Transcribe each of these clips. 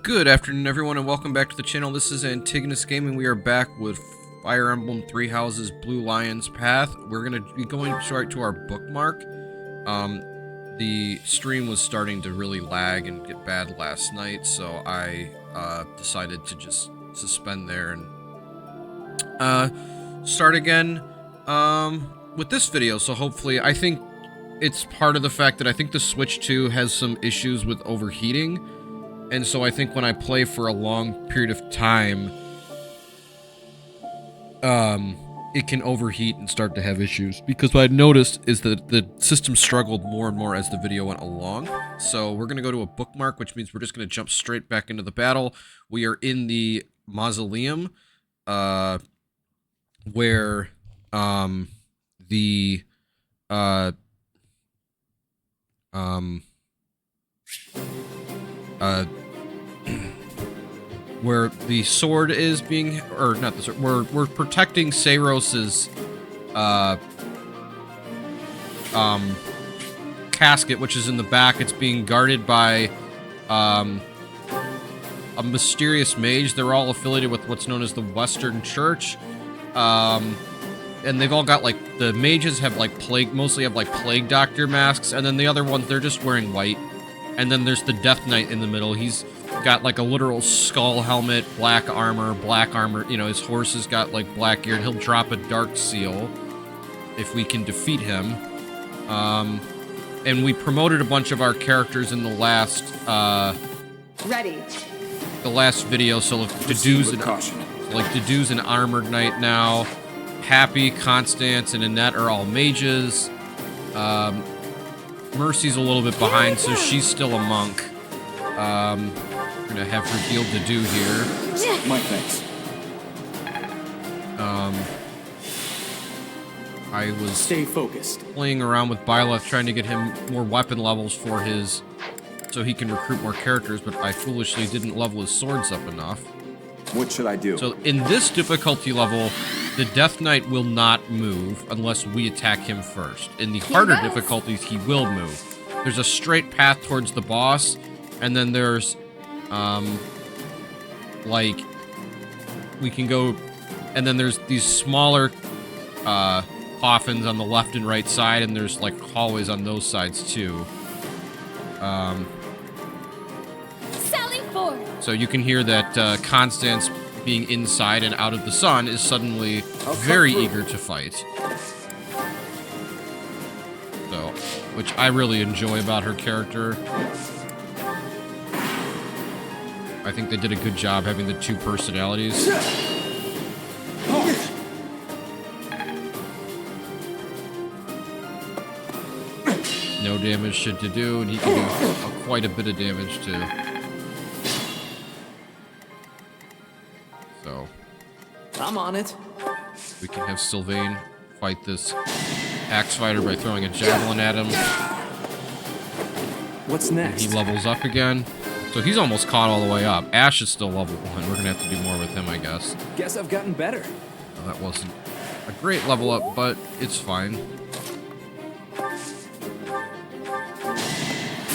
Good afternoon, everyone, and welcome back to the channel. This is Antigonus Gaming. We are back with Fire Emblem Three Houses Blue Lion's Path. We're going to be going straight to our bookmark. The stream was starting to really lag and get bad last night, so I decided to just suspend there and start again with this video. So hopefully, I think it's part of the fact that I think the Switch 2 has some issues with overheating. And so I think when I play for a long period of time, it can overheat and start to have issues. Because what I noticed is that the system struggled more and more as the video went along. So we're going to go to a bookmark, which means we're just going to jump straight back into the battle. We are in the mausoleum, where where the sword is being, or not the sword, we're protecting Seiros's casket, which is in the back. It's being guarded by a mysterious mage. They're all affiliated with what's known as the Western Church, and they've all got, like, the mages have, like, mostly have, like, plague doctor masks, and then the other ones, they're just wearing white. And then there's the Death Knight in the middle. He's got, like, a literal skull helmet, black armor, you know, his horse has got, like, black gear, and he'll drop a dark seal if we can defeat him. And we promoted a bunch of our characters in the last, the last video, so like, Dedue's an armored knight now. Happy, Constance, and Annette are all mages. Mercy's a little bit behind, so she's still a monk. We're gonna have her heal Dedue here. My thanks. I was Stay focused. Playing around with Byleth, trying to get him more weapon levels for his, so he can recruit more characters, but I foolishly didn't level his swords up enough. What should I do? So in this difficulty level, the Death Knight will not move unless we attack him first. In the harder difficulties, he will move. There's a straight path towards the boss, and then there's, like, we can go, and then there's these smaller, coffins on the left and right side, and there's, like, hallways on those sides, too. Sally forth. So you can hear that, Constance, being inside and out of the sun, is suddenly very eager to fight. So, which I really enjoy about her character. I think they did a good job having the two personalities. No damage to Dedue, and he can do quite a bit of damage too. So, I'm on it. we can have Sylvain fight this axe fighter by throwing a javelin at him. What's And next? he levels up again. So he's almost caught all the way up. Ash is still level 1. We're gonna have to do more with him, I guess. Guess I've gotten better. Well, that wasn't a great level up, but it's fine.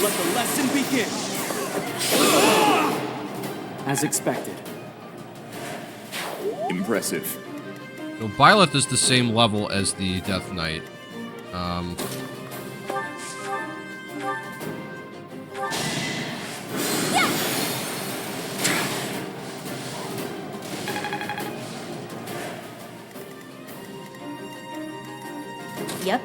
Let the lesson begin. As expected. Impressive. So Byleth is the same level as the Death Knight. Yep.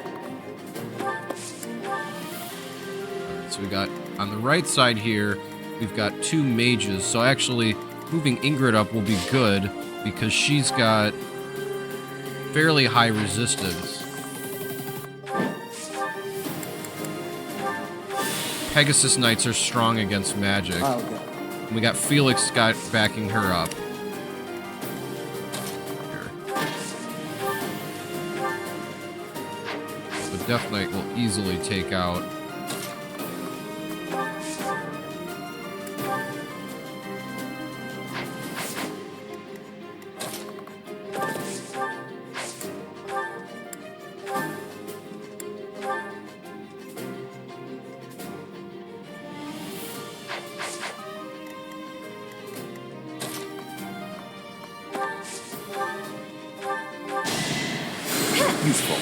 So we got, on the right side here, we've got two mages. So actually, moving Ingrid up will be good, because she's got fairly high resistance. Pegasus Knights are strong against magic. I'll go. And we got Felix backing her up. Here. The Death Knight will easily take out. useful.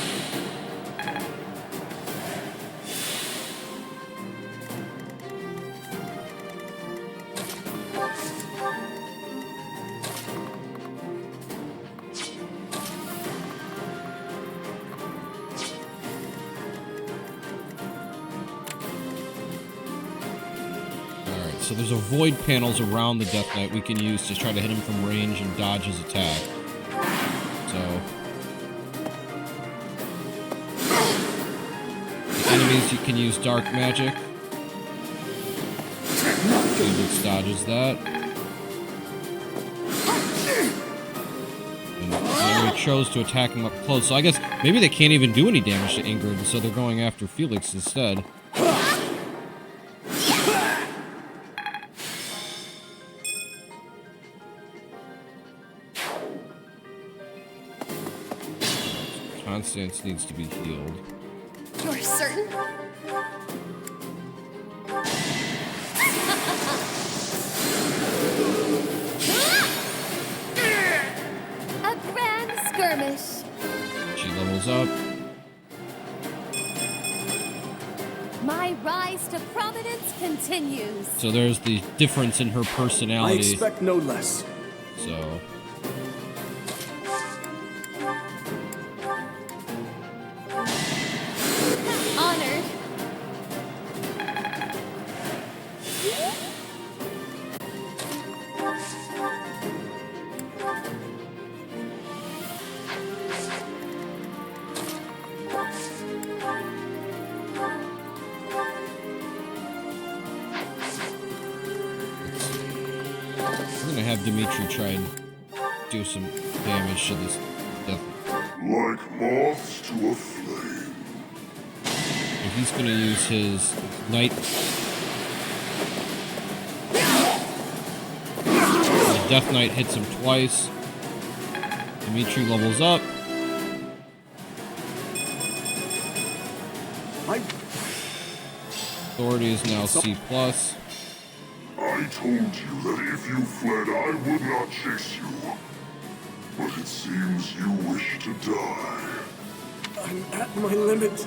So there's a void panels around the Death Knight we can use to try to hit him from range and dodge his attack. So the enemies, you can use dark magic. Felix dodges that. And the enemy chose to attack him up close. So I guess maybe they can't even do any damage to Ingrid, and so they're going after Felix instead. Constance needs to be healed. You're certain? A grand skirmish. She levels up. My rise to prominence continues. So there's the difference in her I personality. expect no less. So Honored. I'm gonna have Dimitri try and do some damage to this death. Like moths to a flame. And he's gonna use his Knight. The Death Knight hits him twice. Dimitri levels up. Authority is now C+. I told you that if you fled, I would not chase you. But it seems you wish to die. I'm at my limit.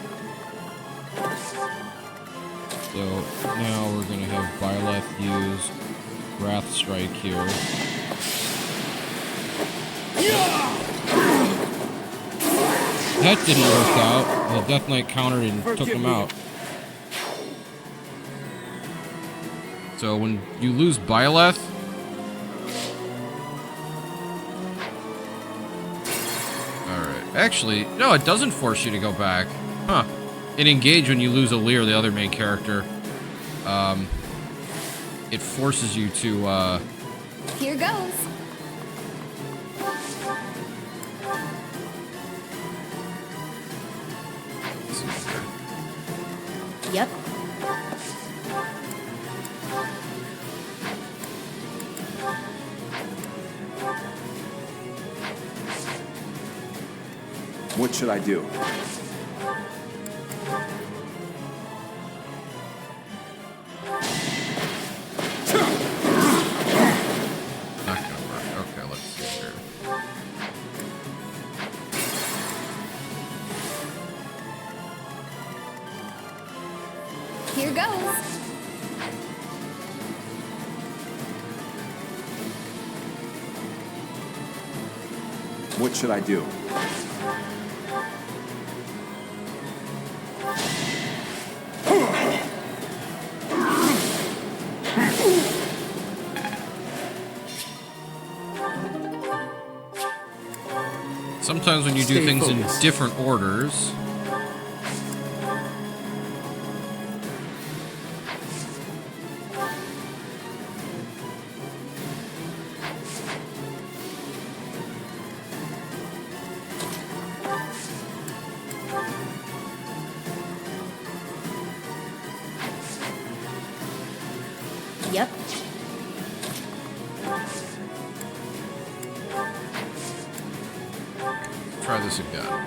So now we're gonna have Byleth use Wrath Strike here. That didn't work out. The Death Knight countered and took him out. So when you lose Byleth, alright. Actually, no, it doesn't force you to go back. Huh. In Engage, when you lose Alir, the other main character, it forces you to, Here goes. Yep. What should I do? not gonna work. Okay, let's see here. Here goes. What should I do? Sometimes when you do Stay things focused. in different orders, Yep. try this again.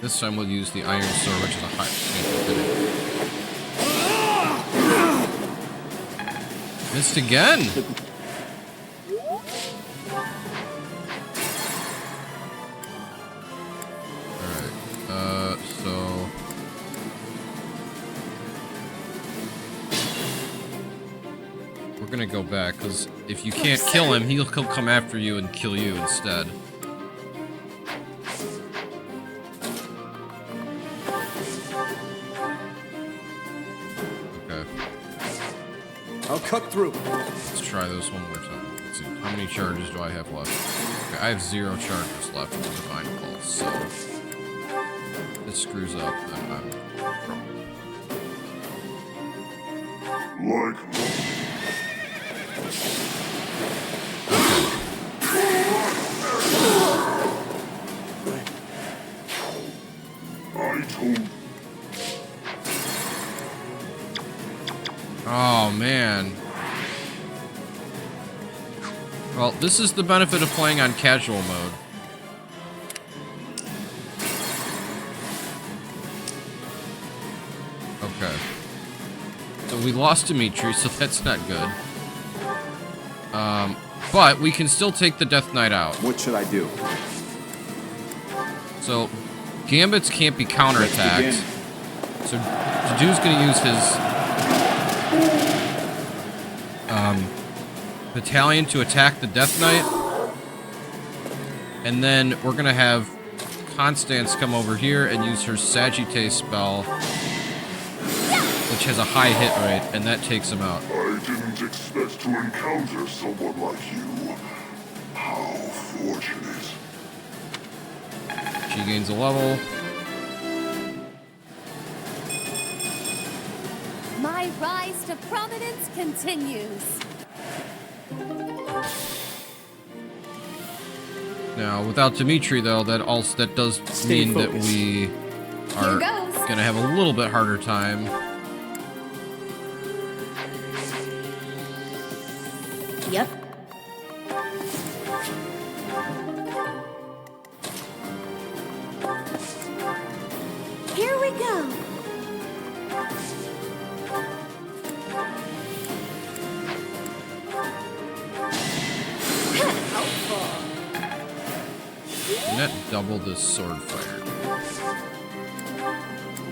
This time we'll use the Iron Sword, which is a high chance of hitting. Missed again! gonna go back, because if you can't kill him, he'll come after you and kill you instead. Okay. I'll cut through. Let's try this one more time. Let's see. How many charges do I have left? Okay, I have 0 charges left in the Divine Pulse, so... if it screws up, then I'm in trouble. Like I told. Oh, man. Well, this is the benefit of playing on casual mode. Okay. So we lost Dimitri, so that's not good. But we can still take the Death Knight out. What should I do? So, Gambits can't be counterattacked. So, Dudu's gonna use his battalion to attack the Death Knight. And then we're gonna have Constance come over here and use her Sagittae spell, which has a high hit rate, and that takes him out. I didn't expect to encounter someone like you. How fortunate. She gains a level. My rise to prominence continues. Now, without Dimitri, though, that does Stay mean focused. that we are goes. gonna have a little bit harder time. Yep. Here we go. Can that double this sword fire?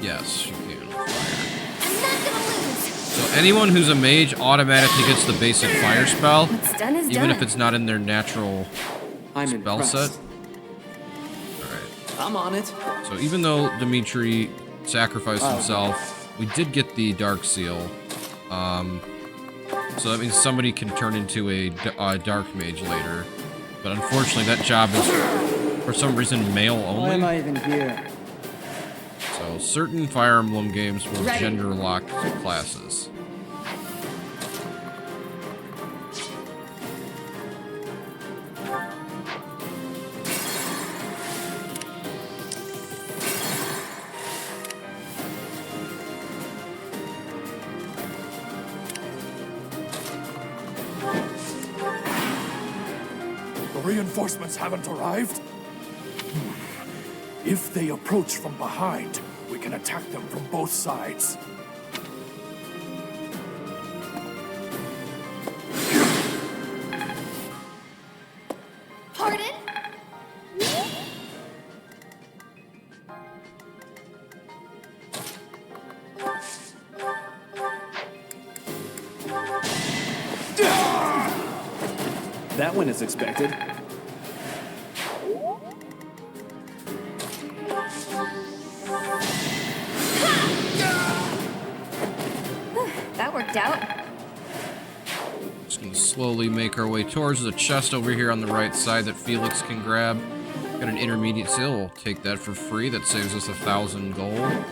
Yes, you can. I'm not gonna lose. So anyone who's a mage automatically gets the basic fire spell, What's done is even done. if it's not in their natural I'm spell impressed. set. Alright. I'm on it. So even though Dimitri sacrificed himself, we did get the Dark Seal. So that means somebody can turn into a Dark Mage later. But unfortunately, that job is, for some reason, male Why am only. I even here? So certain Fire Emblem games will Ready. gender lock classes. The reinforcements haven't arrived? If they approach from behind, we can attack them from both sides. Pardon? That one is expected. That worked out. Just gonna slowly make our way towards the chest over here on the right side that Felix can grab. Got an intermediate seal. We'll take that for free. That saves us 1,000 gold.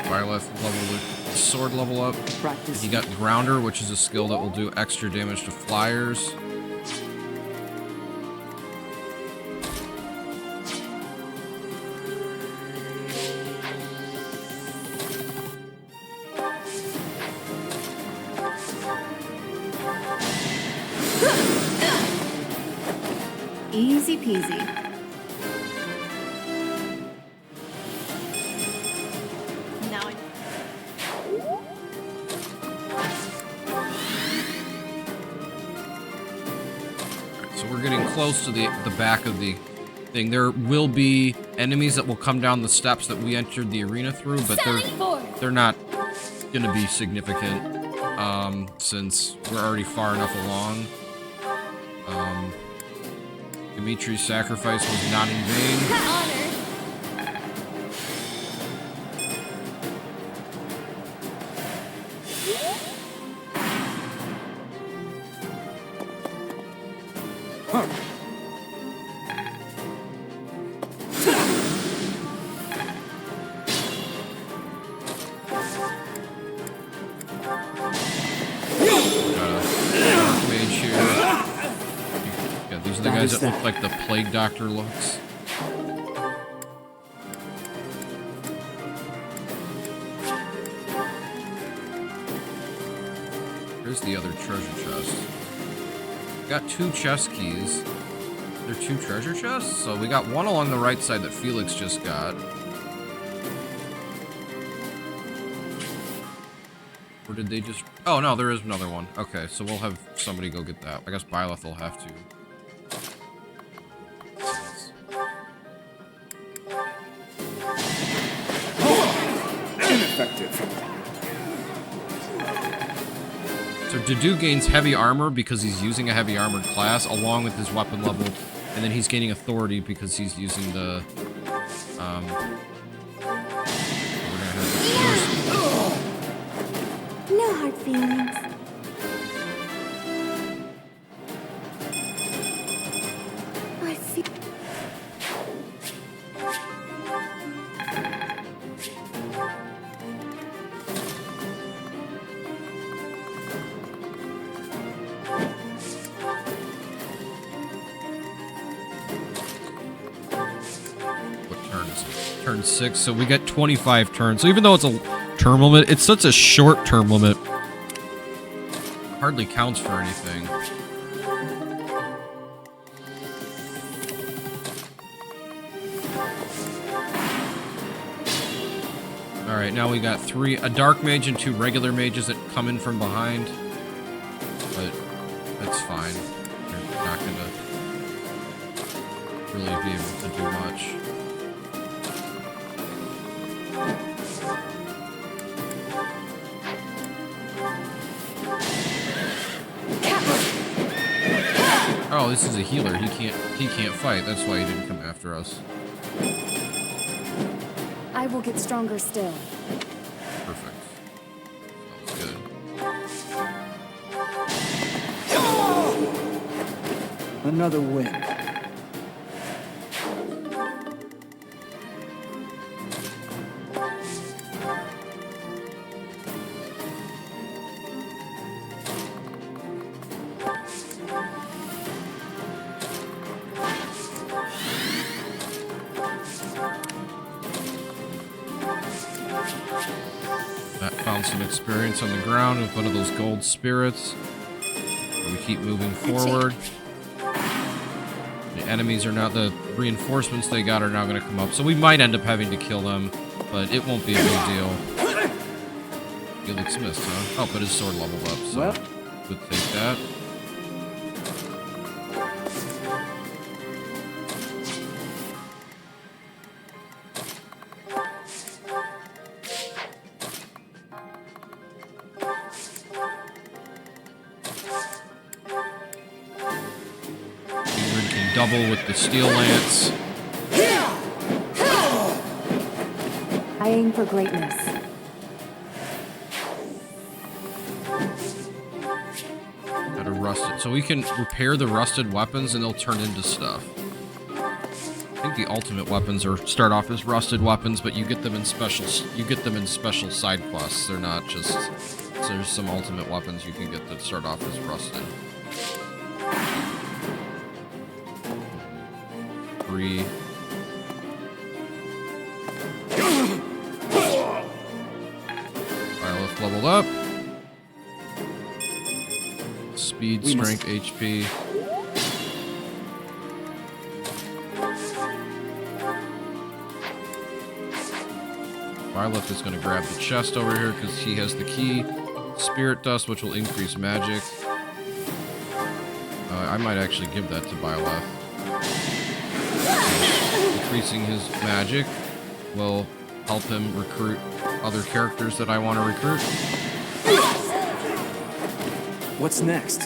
Byleth level the sword level up. Practice. You got Grounder, which is a skill that will do extra damage to flyers. Easy peasy. Now we're getting close to the back of the thing. There will be enemies that will come down the steps that we entered the arena through, but they're not going to be significant since we're already far enough along. Dimitri's sacrifice was not in vain. That look like the Plague Doctor looks. Here's the other treasure chest. Got 2 chest keys. There are 2 treasure chests? So we got one along the right side that Felix just got. Or did they just... Oh, no, there is another one. Okay, so we'll have somebody go get that. I guess Byleth will have to. So Dedue gains heavy armor because he's using a heavy armored class along with his weapon level, and then he's gaining authority because he's using the No hard feelings. I see. Turn 6, so we get 25 turns. So even though it's a term limit, it's such a short term limit. Hardly counts for anything. Alright, now we got 3, a dark mage and 2 regular mages that come in from behind. But that's fine. They're not gonna really be able to do much. Oh, this is a healer. He can't fight. That's why he didn't come after us. I will get stronger still. Perfect. Sounds good. Another win. Some experience on the ground with one of those gold spirits. We keep moving forward. The enemies are not, the reinforcements they got are now going to come up, so we might end up having to kill them, but it won't be a big deal. Felix missed, huh? Oh, but his sword leveled up, so well, we'll take that. Double with the steel lance. I aim for greatness. Got a rusted, so we can repair the rusted weapons and they'll turn into stuff. I think the ultimate weapons start off as rusted weapons, but you get them in special side quests. They're not just. So there's some ultimate weapons you can get that start off as rusted. Byleth leveled up. Speed, strength, HP. Byleth is going to grab the chest over here because he has the key. Spirit dust, which will increase magic. I might actually give that to Byleth. Increasing his magic will help him recruit other characters that I want to recruit. What's next?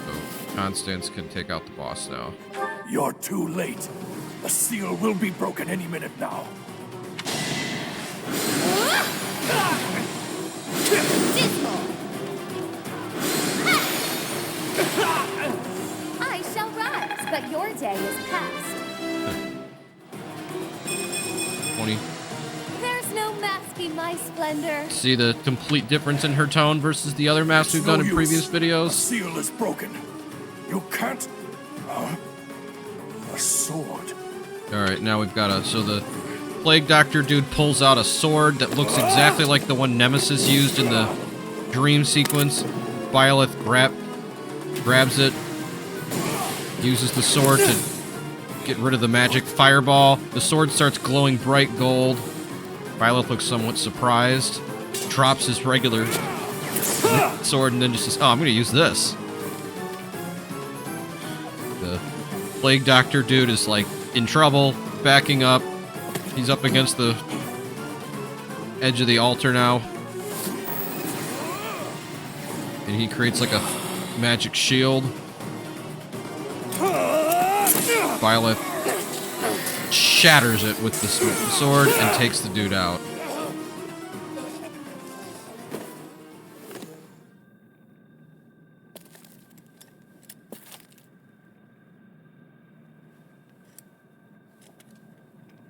So Constance can take out the boss now. You're too late. The seal will be broken any minute now. Dismal! I shall rise, but your day is past. 20. There's no masking my splendor. See the complete difference in her tone versus the other masks we've done in previous The videos? seal is broken. You can't... a sword. Alright, now we've got so the Plague Doctor dude pulls out a sword that looks exactly like the one Nemesis used in the dream sequence. Byleth grabs it, uses the sword to get rid of the magic fireball. The sword starts glowing bright gold. Byleth looks somewhat surprised, drops his regular sword, and then just says, oh, I'm gonna use this. The Plague Doctor dude is like in trouble, backing up. He's up against the edge of the altar now. And he creates like a magic shield. Byleth shatters it with the sword and takes the dude out.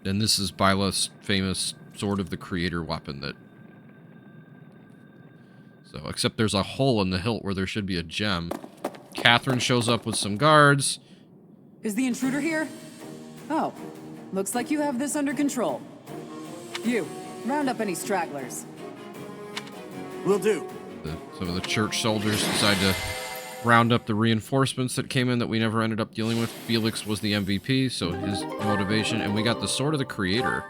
And this is Byleth's famous Sword of the Creator weapon that... So, except there's a hole in the hilt where there should be a gem. Catherine shows up with some guards. Is the intruder here? Oh, looks like you have this under control. You, round up any stragglers. Will do. Some of the church soldiers decide to round up the reinforcements that came in that we never ended up dealing with. Felix was the MVP, so his motivation. And we got the Sword of the Creator.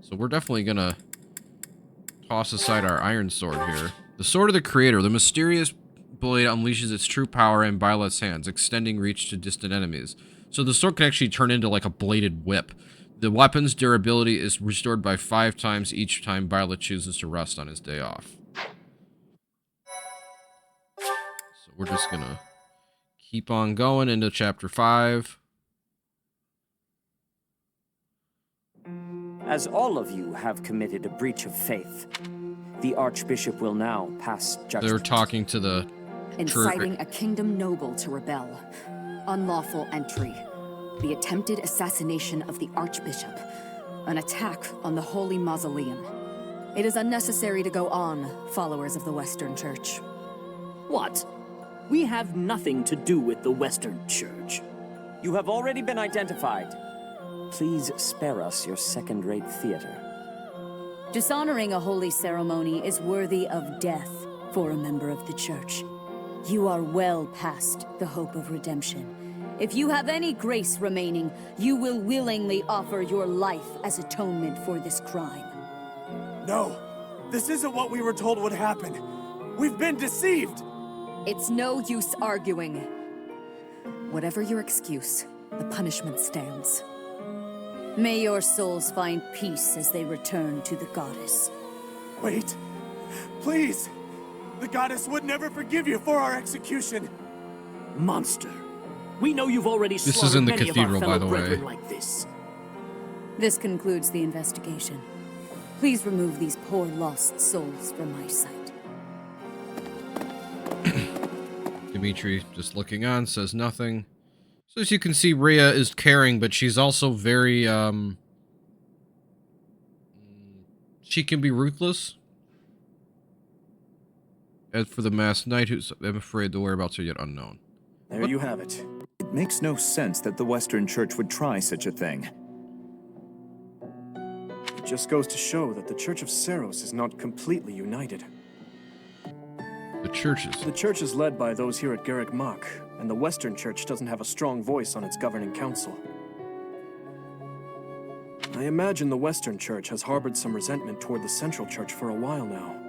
So we're definitely gonna toss aside our Iron Sword here. The Sword of the Creator. The mysterious blade unleashes its true power in Byleth's hands, extending reach to distant enemies. So the sword can actually turn into like a bladed whip. The weapon's durability is restored by 5 times each time Byleth chooses to rest on his day off. So we're just gonna keep on going into chapter 5. As all of you have committed a breach of faith, the Archbishop will now pass judgment. They're talking to the Inciting a kingdom noble to rebel. Unlawful entry. The attempted assassination of the Archbishop. An attack on the Holy Mausoleum. It is unnecessary to go on, followers of the Western Church. What? We have nothing to do with the Western Church. You have already been identified. Please spare us your second-rate theater. Dishonoring a holy ceremony is worthy of death for a member of the Church. You are well past the hope of redemption. If you have any grace remaining, you will willingly offer your life as atonement for this crime. No, this isn't what we were told would happen. We've been deceived. It's no use arguing. Whatever your excuse, the punishment stands. May your souls find peace as they return to the goddess. Wait, please. The goddess would never forgive you for our execution. Monster. We know you've already This slaughtered is in the many cathedral, of our by the fellow way. brethren like this. This concludes the investigation. Please remove these poor lost souls from my sight. Dimitri, just looking on, says nothing. So as you can see, Rhea is caring, but she's also very, she can be ruthless. As for the masked knight, who's, I'm afraid the whereabouts are yet unknown. There you have it. It makes no sense that the Western Church would try such a thing. It just goes to show that the Church of Seros is not completely united. The churches. The church is led by those here at Garrick Mach, and the Western Church doesn't have a strong voice on its governing council. I imagine the Western Church has harbored some resentment toward the Central Church for a while now.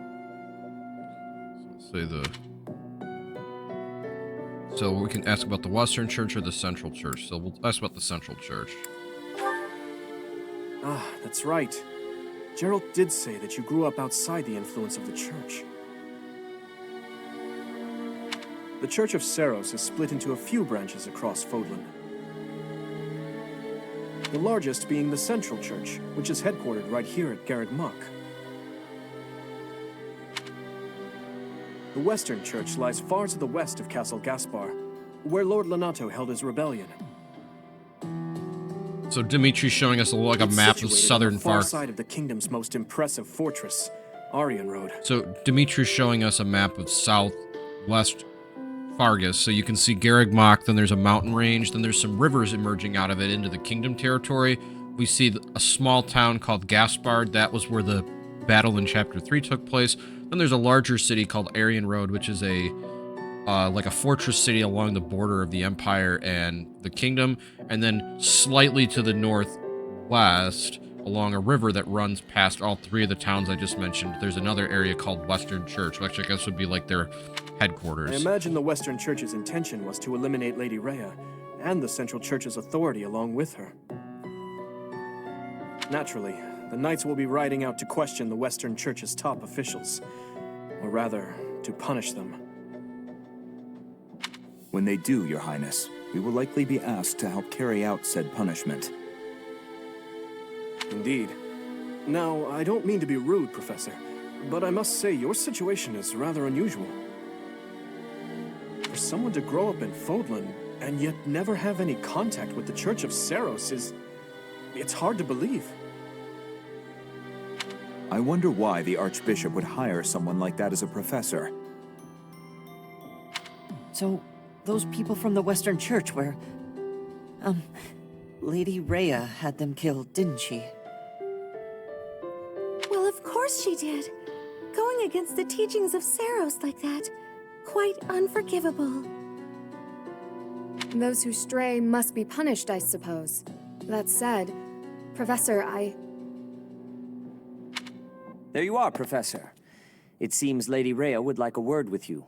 So we can ask about the Western Church or the Central Church. So we'll ask about the Central Church. Ah, that's right. Gerald did say that you grew up outside the influence of the Church. The Church of Seros is split into a few branches across Fodlan. The largest being the Central Church, which is headquartered right here at Garreg Mach. The Western Church lies far to the west of Castle Gaspar, where Lord Lonato held his rebellion. So Dimitri's showing us like a map of southern far side of the kingdom's most impressive fortress, Aryan Road. So Dimitri's showing us a map of southwest Fargus. So you can see Garreg Mach, then there's a mountain range, then there's some rivers emerging out of it into the kingdom territory. We see a small town called Gaspard. That was where the battle in Chapter 3 took place. Then there's a larger city called Aryan Road, which is like a fortress city along the border of the Empire and the Kingdom. And then slightly to the northwest, along a river that runs past all three of the towns I just mentioned, there's another area called Western Church, which I guess would be like their headquarters. I imagine the Western Church's intention was to eliminate Lady Rhea, and the Central Church's authority along with her. Naturally, the Knights will be riding out to question the Western Church's top officials. Or rather, to punish them. When they do, Your Highness, we will likely be asked to help carry out said punishment. Indeed. Now, I don't mean to be rude, Professor, but I must say your situation is rather unusual. For someone to grow up in Fodlan and yet never have any contact with the Church of Seros it's hard to believe. I wonder why the Archbishop would hire someone like that as a professor. So, those people from the Western Church were... Lady Rhea had them killed, didn't she? Well, of course she did. Going against the teachings of Seros like that, quite unforgivable. Those who stray must be punished, I suppose. That said, Professor, There you are, Professor. It seems Lady Rhea would like a word with you.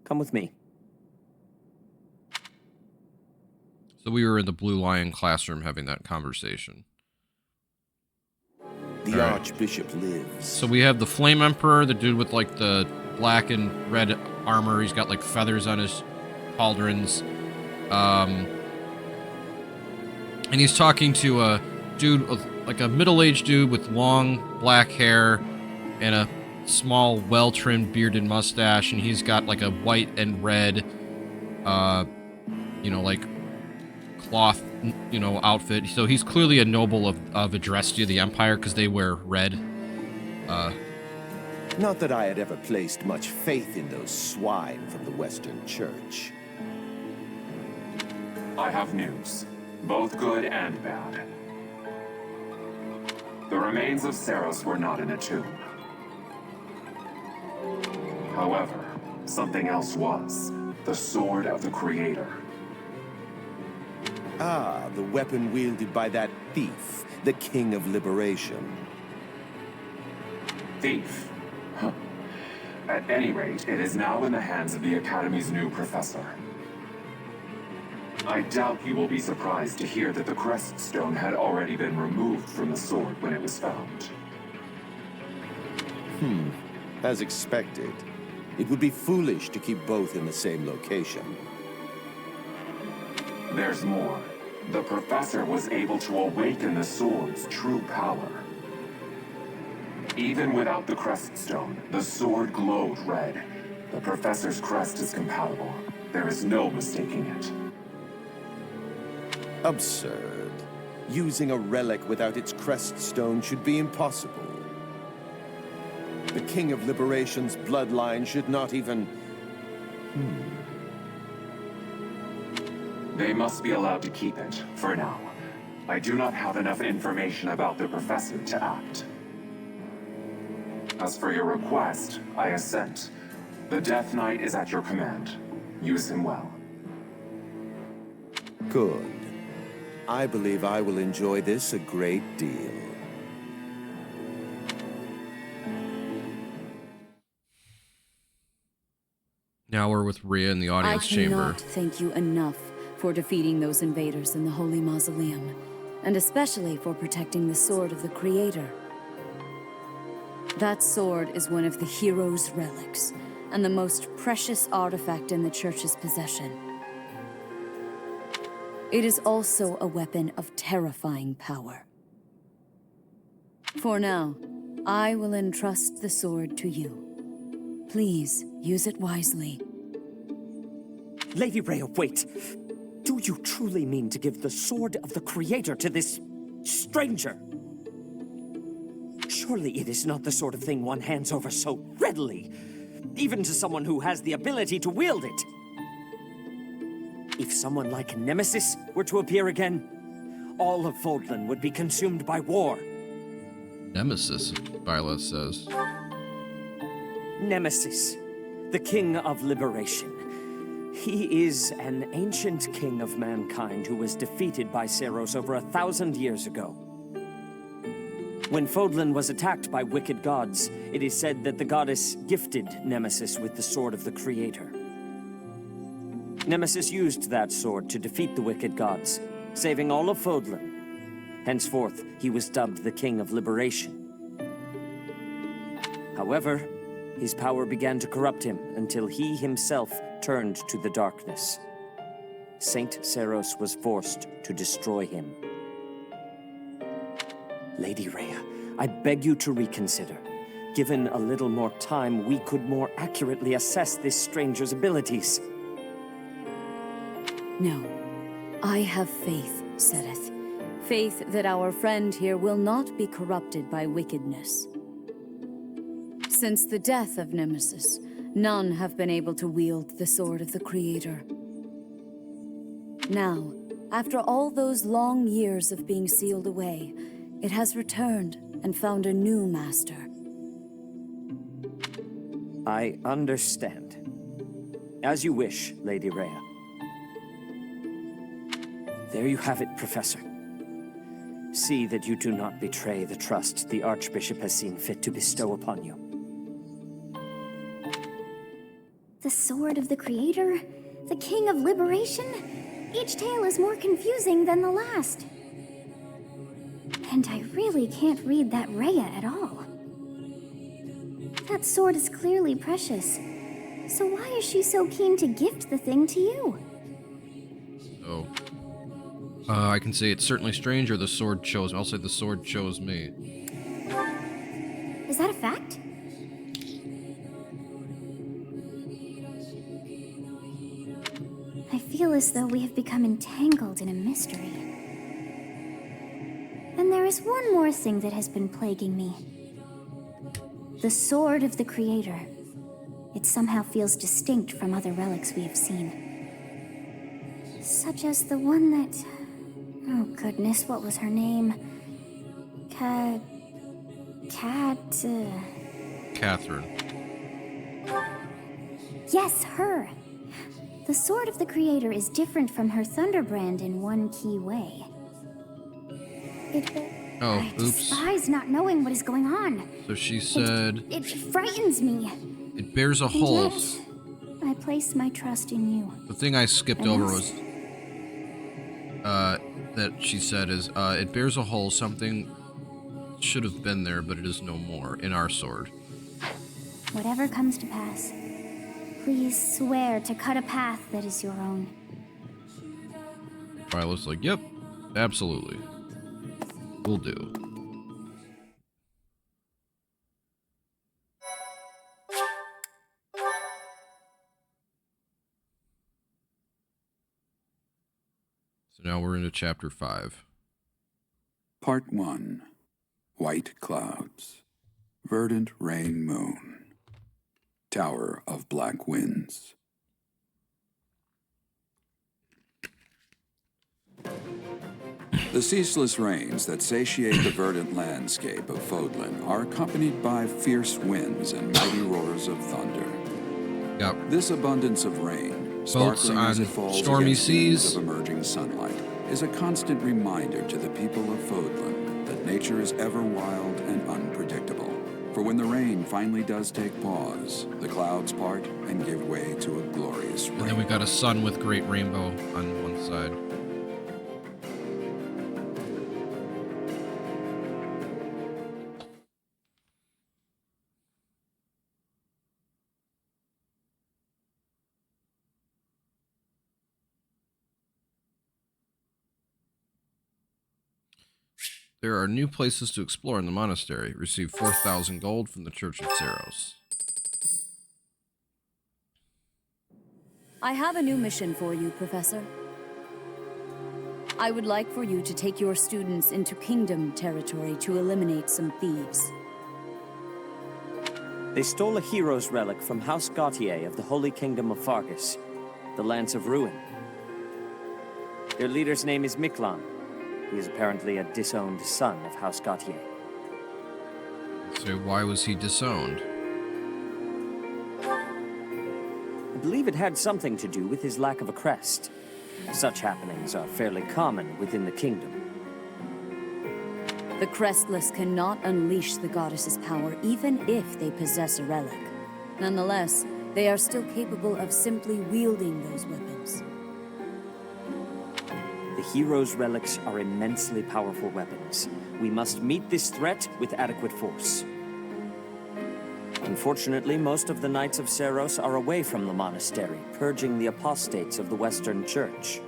Come with me. So we were in the Blue Lion classroom having that conversation. The Archbishop lives. So we have the Flame Emperor, the dude with like the black and red armor. He's got like feathers on his pauldrons. And he's talking to a dude, like a middle-aged dude with long black hair and a small, well-trimmed bearded mustache. And he's got like a white and red, like cloth, outfit. So he's clearly a noble of Adrestia, the Empire, because they wear red. Not that I had ever placed much faith in those swine from the Western Church. I have news, both good and bad. The remains of Seros were not in a tomb. However, something else was. The Sword of the Creator. Ah, the weapon wielded by that thief, the King of Liberation. Thief? Huh. At any rate, it is now in the hands of the Academy's new professor. I doubt you will be surprised to hear that the crest stone had already been removed from the sword when it was found. As expected. It would be foolish to keep both in the same location. There's more. The professor was able to awaken the sword's true power. Even without the crest stone, the sword glowed red. The professor's crest is compatible. There is no mistaking it. Absurd. Using a relic without its crest stone should be impossible. The King of Liberation's bloodline should not even... They must be allowed to keep it, for now. I do not have enough information about the professor to act. As for your request, I assent. The Death Knight is at your command. Use him well. Good. I believe I will enjoy this a great deal. Now we're with Rhea in the audience chamber. I cannot thank you enough for defeating those invaders in the Holy Mausoleum, and especially for protecting the sword of the Creator. That sword is one of the hero's relics, and the most precious artifact in the Church's possession. It is also a weapon of terrifying power. For now, I will entrust the sword to you. Please, use it wisely. Lady Rhea, wait! Do you truly mean to give the sword of the Creator to this stranger? Surely it is not the sort of thing one hands over so readily, even to someone who has the ability to wield it. If someone like Nemesis were to appear again, all of Fodlan would be consumed by war. Nemesis, Byleth says. Nemesis, the King of Liberation. He is an ancient king of mankind who was defeated by Seros over 1,000 years ago. When Fodlan was attacked by wicked gods, it is said that the goddess gifted Nemesis with the sword of the Creator. Nemesis used that sword to defeat the wicked gods, saving all of Fodlan. Henceforth, he was dubbed the King of Liberation. However, his power began to corrupt him until he himself turned to the darkness. Saint Seros was forced to destroy him. Lady Rhea, I beg you to reconsider. Given a little more time, we could more accurately assess this stranger's abilities. No. I have faith, Sereth. Faith that our friend here will not be corrupted by wickedness. Since the death of Nemesis, none have been able to wield the sword of the Creator. Now, after all those long years of being sealed away, it has returned and found a new master. I understand. As you wish, Lady Rhea. There you have it, Professor. See that you do not betray the trust the Archbishop has seen fit to bestow upon you. The sword of the Creator? The King of Liberation? Each tale is more confusing than the last. And I really can't read that Rhea at all. That sword is clearly precious. So why is she so keen to gift the thing to you? Oh. I can say it's certainly strange, or the sword chose. I'll say the sword chose me. Is that a fact? I feel as though we have become entangled in a mystery. And there is one more thing that has been plaguing me. The sword of the Creator. It somehow feels distinct from other relics we have seen. Such as the one that... Oh goodness, what was her name? Catherine. Yes, her! The sword of the Creator is different from her Thunderbrand in one key way. I despise not knowing what is going on. So she said... It frightens me. It bears a hole. Yet, I place my trust in you. The thing I skipped over was... that she said is, it bears a hole, something should have been there, but it is no more, in our sword. Whatever comes to pass, please swear to cut a path that is your own. Violet's like, yep, absolutely. Will do. So now we're into chapter 5. Part 1. White Clouds. Verdant Rain Moon. Tower of Black Winds. The ceaseless rains that satiate the verdant landscape of Fodlan are accompanied by fierce winds and mighty roars of thunder. Yep. This abundance of rain, Boats sparkling on as it falls stormy against beams seas. of emerging sunlight, is a constant reminder to the people of Fodlan that nature is ever wild and unpredictable. For when the rain finally does take pause, the clouds part and give way to a glorious rain. And then we've got a sun with great rainbow on one side. There are new places to explore in the monastery. Receive 4,000 gold from the Church of Seros. I have a new mission for you, Professor. I would like for you to take your students into Kingdom territory to eliminate some thieves. They stole a hero's relic from House Gautier of the Holy Kingdom of Fargus, the Lance of Ruin. Their leader's name is Miklan. He is apparently a disowned son of House Gautier. So why was he disowned? I believe it had something to do with his lack of a crest. Such happenings are fairly common within the kingdom. The Crestless cannot unleash the goddess's power even if they possess a relic. Nonetheless, they are still capable of simply wielding those weapons. The hero's relics are immensely powerful weapons. We must meet this threat with adequate force. Unfortunately, most of the Knights of Seros are away from the monastery, purging the apostates of the Western Church.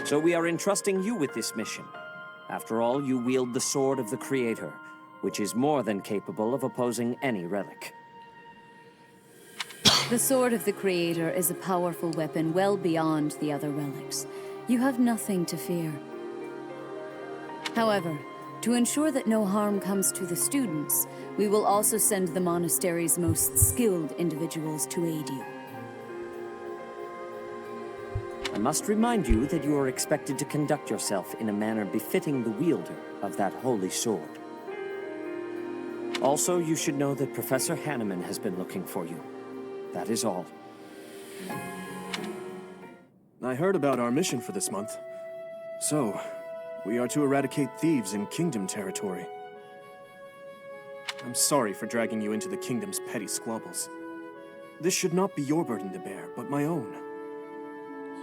So we are entrusting you with this mission. After all, you wield the Sword of the Creator, which is more than capable of opposing any relic. The Sword of the Creator is a powerful weapon well beyond the other relics. You have nothing to fear. However, to ensure that no harm comes to the students, we will also send the monastery's most skilled individuals to aid you. I must remind you that you are expected to conduct yourself in a manner befitting the wielder of that holy sword. Also, you should know that Professor Hanneman has been looking for you. That is all. I heard about our mission for this month. So, we are to eradicate thieves in Kingdom territory. I'm sorry for dragging you into the Kingdom's petty squabbles. This should not be your burden to bear, but my own.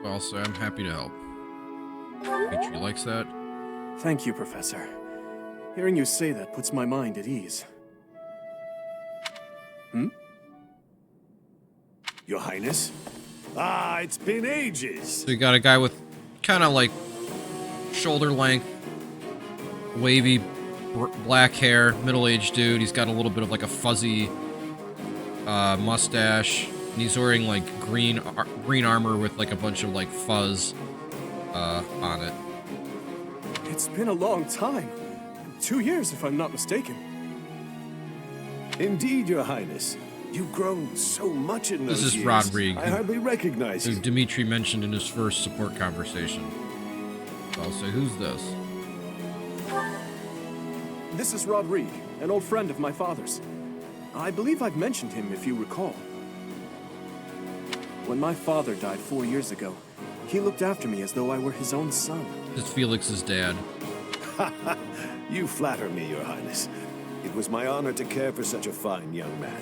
So I'll say I'm happy to help. Dimitri likes that. Thank you, Professor. Hearing you say that puts my mind at ease. Your Highness? Ah, it's been ages. So you got a guy with kind of like shoulder length, wavy black hair, middle-aged dude. He's got a little bit of like a fuzzy mustache. And he's wearing like green armor with like a bunch of like fuzz on it. It's been a long time. 2 years, if I'm not mistaken. Indeed, Your Highness. You've grown so much in those years. This is Rodrigue. I hardly recognize you. Who Dimitri mentioned in his first support conversation. So I'll say, who's this? This is Rodrigue, an old friend of my father's. I believe I've mentioned him, if you recall. When my father died 4 years ago, he looked after me as though I were his own son. This is Felix's dad. You flatter me, Your Highness. It was my honor to care for such a fine young man.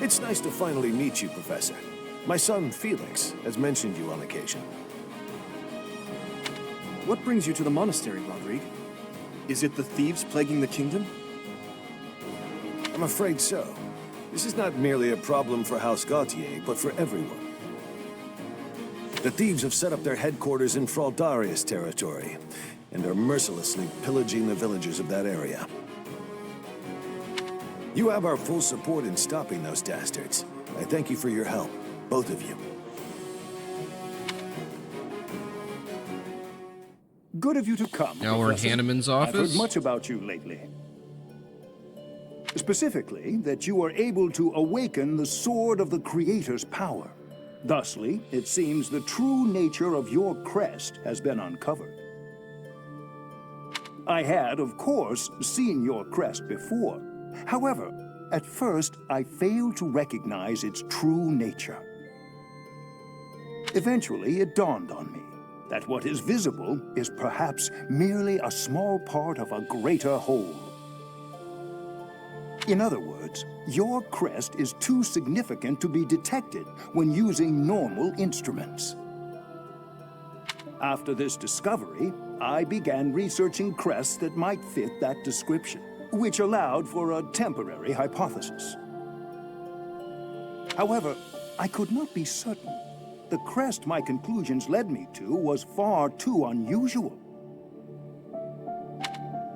It's nice to finally meet you, Professor. My son, Felix, has mentioned you on occasion. What brings you to the monastery, Rodrigue? Is it the thieves plaguing the kingdom? I'm afraid so. This is not merely a problem for House Gautier, but for everyone. The thieves have set up their headquarters in Fraldarius territory, and are mercilessly pillaging the villagers of that area. You have our full support in stopping those dastards. I thank you for your help, both of you. Good of you to come. Now we're in Professor. Hanneman's I've office. heard much about you lately. Specifically, that you are able to awaken the Sword of the Creator's power. Thusly, it seems the true nature of your crest has been uncovered. I had, of course, seen your crest before. However, at first, I failed to recognize its true nature. Eventually, it dawned on me that what is visible is perhaps merely a small part of a greater whole. In other words, your crest is too significant to be detected when using normal instruments. After this discovery, I began researching crests that might fit that description, which allowed for a temporary hypothesis. However, I could not be certain. The crest my conclusions led me to was far too unusual.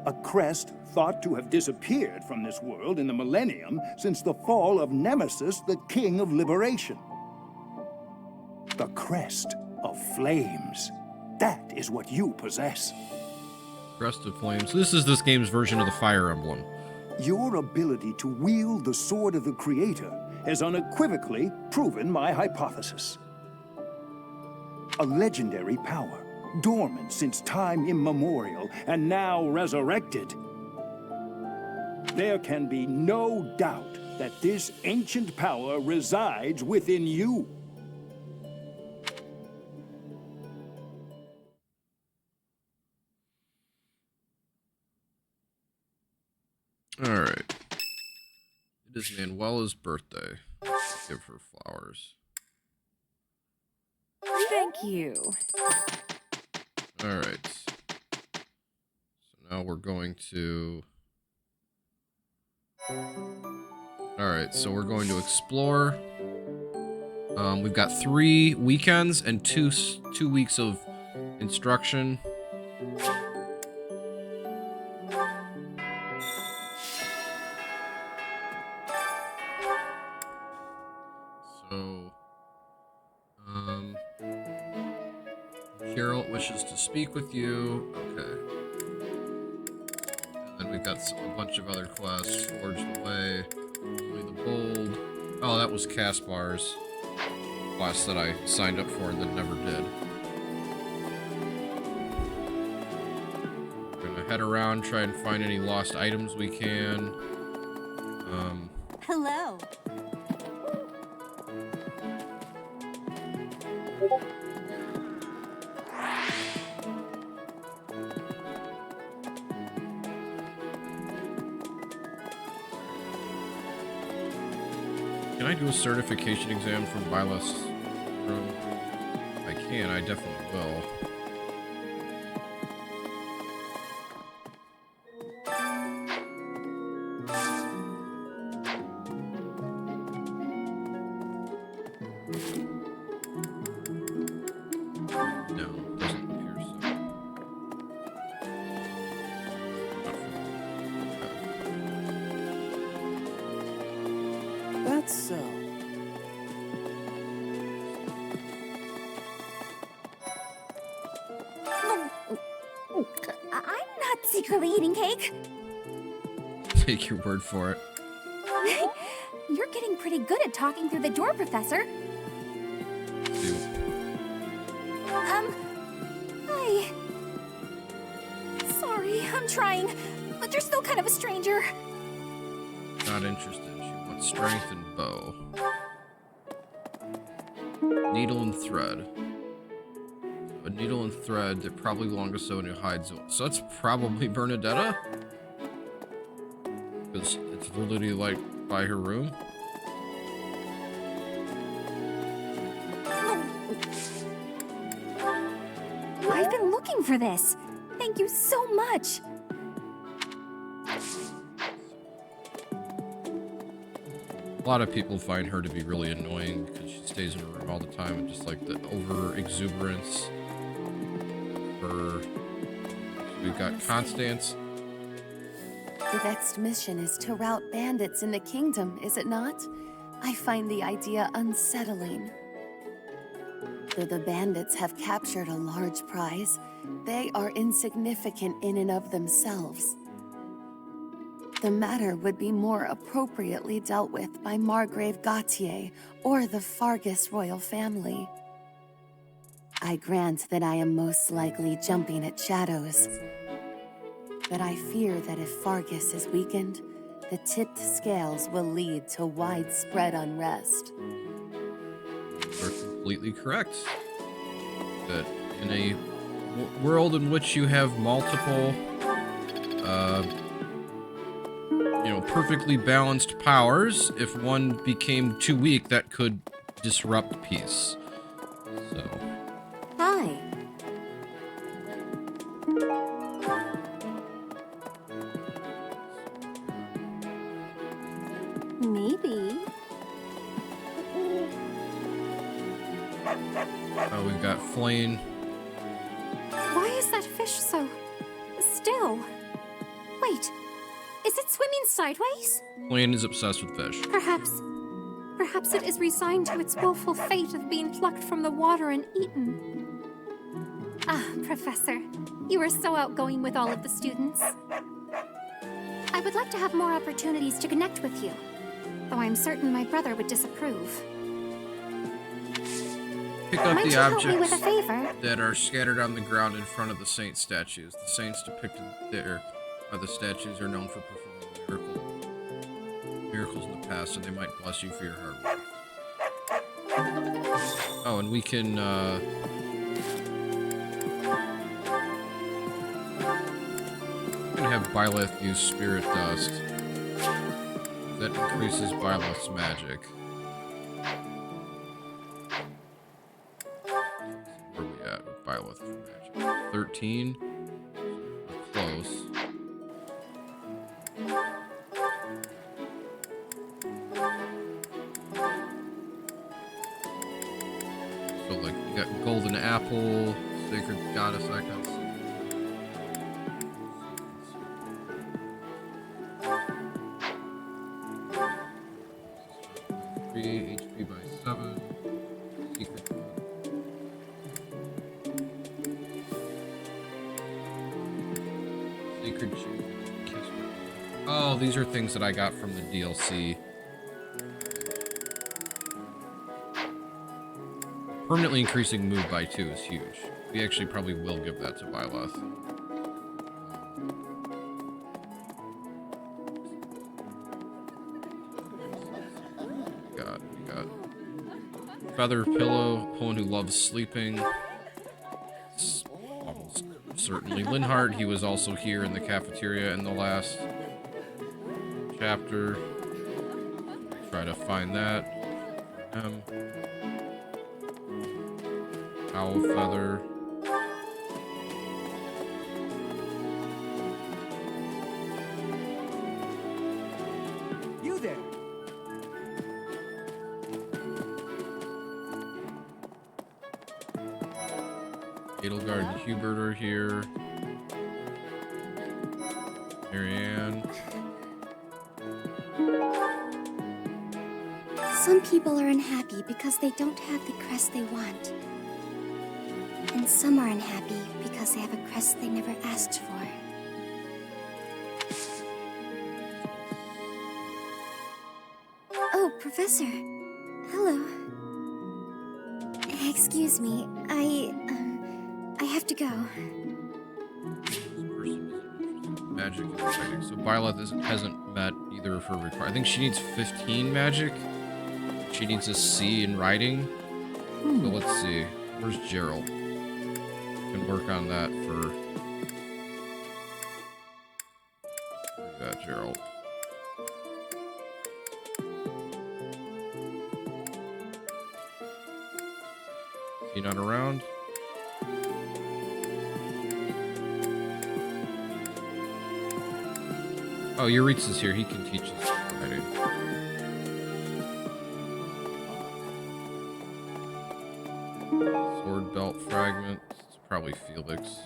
A crest thought to have disappeared from this world in the millennium since the fall of Nemesis, the King of Liberation. The crest of flames. That is what you possess. Crest of Flames. This is this game's version of the Fire Emblem. Your ability to wield the sword of the Creator has unequivocally proven my hypothesis. A legendary power, dormant since time immemorial, and now resurrected. There can be no doubt that this ancient power resides within you. All right. It is Manuela's birthday. Give her flowers. Thank you. All right. So now we're going to... All right, so we're going to explore. We've got 3 weekends and 2 weeks of instruction. So, Geralt wishes to speak with you. Okay. And then we've got a bunch of other quests. Forge the Way, Only the Bold. Oh, that was Caspar's quest that I signed up for that never did. We're gonna head around, try and find any lost items we can. Hello. Can I do a certification exam from Byleth's room? If I can, I definitely will. No, doesn't appear so. That's so. I'm not secretly eating cake. Take your word for it. You're getting pretty good at talking through the door, Professor. Hi. Sorry, I'm trying, but you're still kind of a stranger. Not interested. She wants strength and bow. Needle and thread. A needle and thread that probably belong to someone who hides it. So that's probably Bernadetta? Because it's literally like by her room. I've been looking for this. Thank you so much. A lot of people find her to be really annoying because she stays in her room all the time and just like the over exuberance of her. We've got Constance. The next mission is to rout bandits in the kingdom, is it not? I find the idea unsettling. Though the bandits have captured a large prize, they are insignificant in and of themselves. The matter would be more appropriately dealt with by Margrave Gautier or the Fargus royal family. I grant that I am most likely jumping at shadows, but I fear that if Fargus is weakened, the tipped scales will lead to widespread unrest. You're completely correct. that in a world in which you have multiple, you know, perfectly balanced powers, if one became too weak, that could disrupt peace. So. Hi. Maybe. Oh, we've got Flane. Why is that fish so still? Wait, is it swimming sideways? Flane is obsessed with fish. Perhaps it is resigned to its woeful fate of being plucked from the water and eaten. Ah, Professor, you are so outgoing with all of the students. I would like to have more opportunities to connect with you, though I'm certain my brother would disapprove. Pick up Might the you help me with objects a favor? that are scattered on the ground in front of the saint statues. The saints depicted there are the statues are known for performing miracles in the past, and they might bless you for your hard work. Oh, and we can have Byleth use Spirit Dust. That increases Byleth's magic. Where are we at with Byleth's magic? 13. We're close. So, like, you got Golden Apple, Sacred Goddess icons. 3 HP by 7. Secret. Sacred Chain. Oh, these are things that I got from the DLC. Permanently increasing move by 2 is huge. We actually probably will give that to Byleth. We got Feather Pillow, one who loves sleeping. Almost certainly Linhardt. He was also here in the cafeteria in the last chapter. Try to find that. Owl Feather. You there? Edelgard and Hubert are here. Marianne. Some people are unhappy because they don't have the crest they want. And some are unhappy because they have a crest they never asked for. Oh, Professor. Hello. Excuse me, I have to go. Magic and writing. So Byleth hasn't met either of her requirements. I think she needs 15 magic. She needs a C in writing. So let's see. Where's Gerald? Can work on that for. Where's that, Gerald? Is he not around? Oh, Euritza's here. He can teach us writing. Sword belt fragment. It's probably Felix.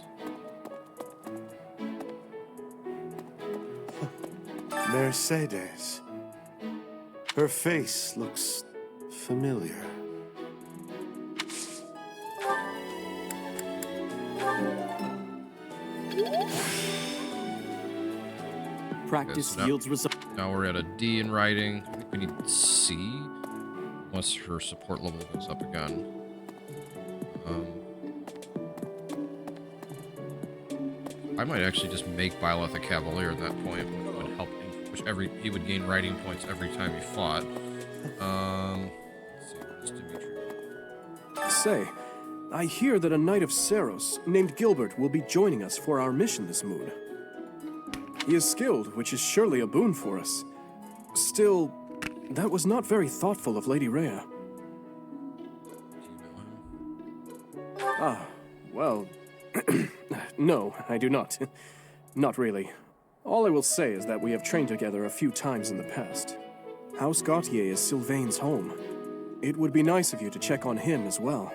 Mercedes. Her face looks familiar. Practice yields results. Now we're at a D in writing. I think we need C. Unless her support level goes up again. I might actually just make Byleth a Cavalier at that point, which would help him, he would gain writing points every time he fought. Let's see, where's Dimitri? Say, I hear that a knight of Seros named Gilbert will be joining us for our mission this moon. He is skilled, which is surely a boon for us. Still, that was not very thoughtful of Lady Rhea. Ah, well... no, I do not. Not really. All I will say is that we have trained together a few times in the past. House Gautier is Sylvain's home. It would be nice of you to check on him as well.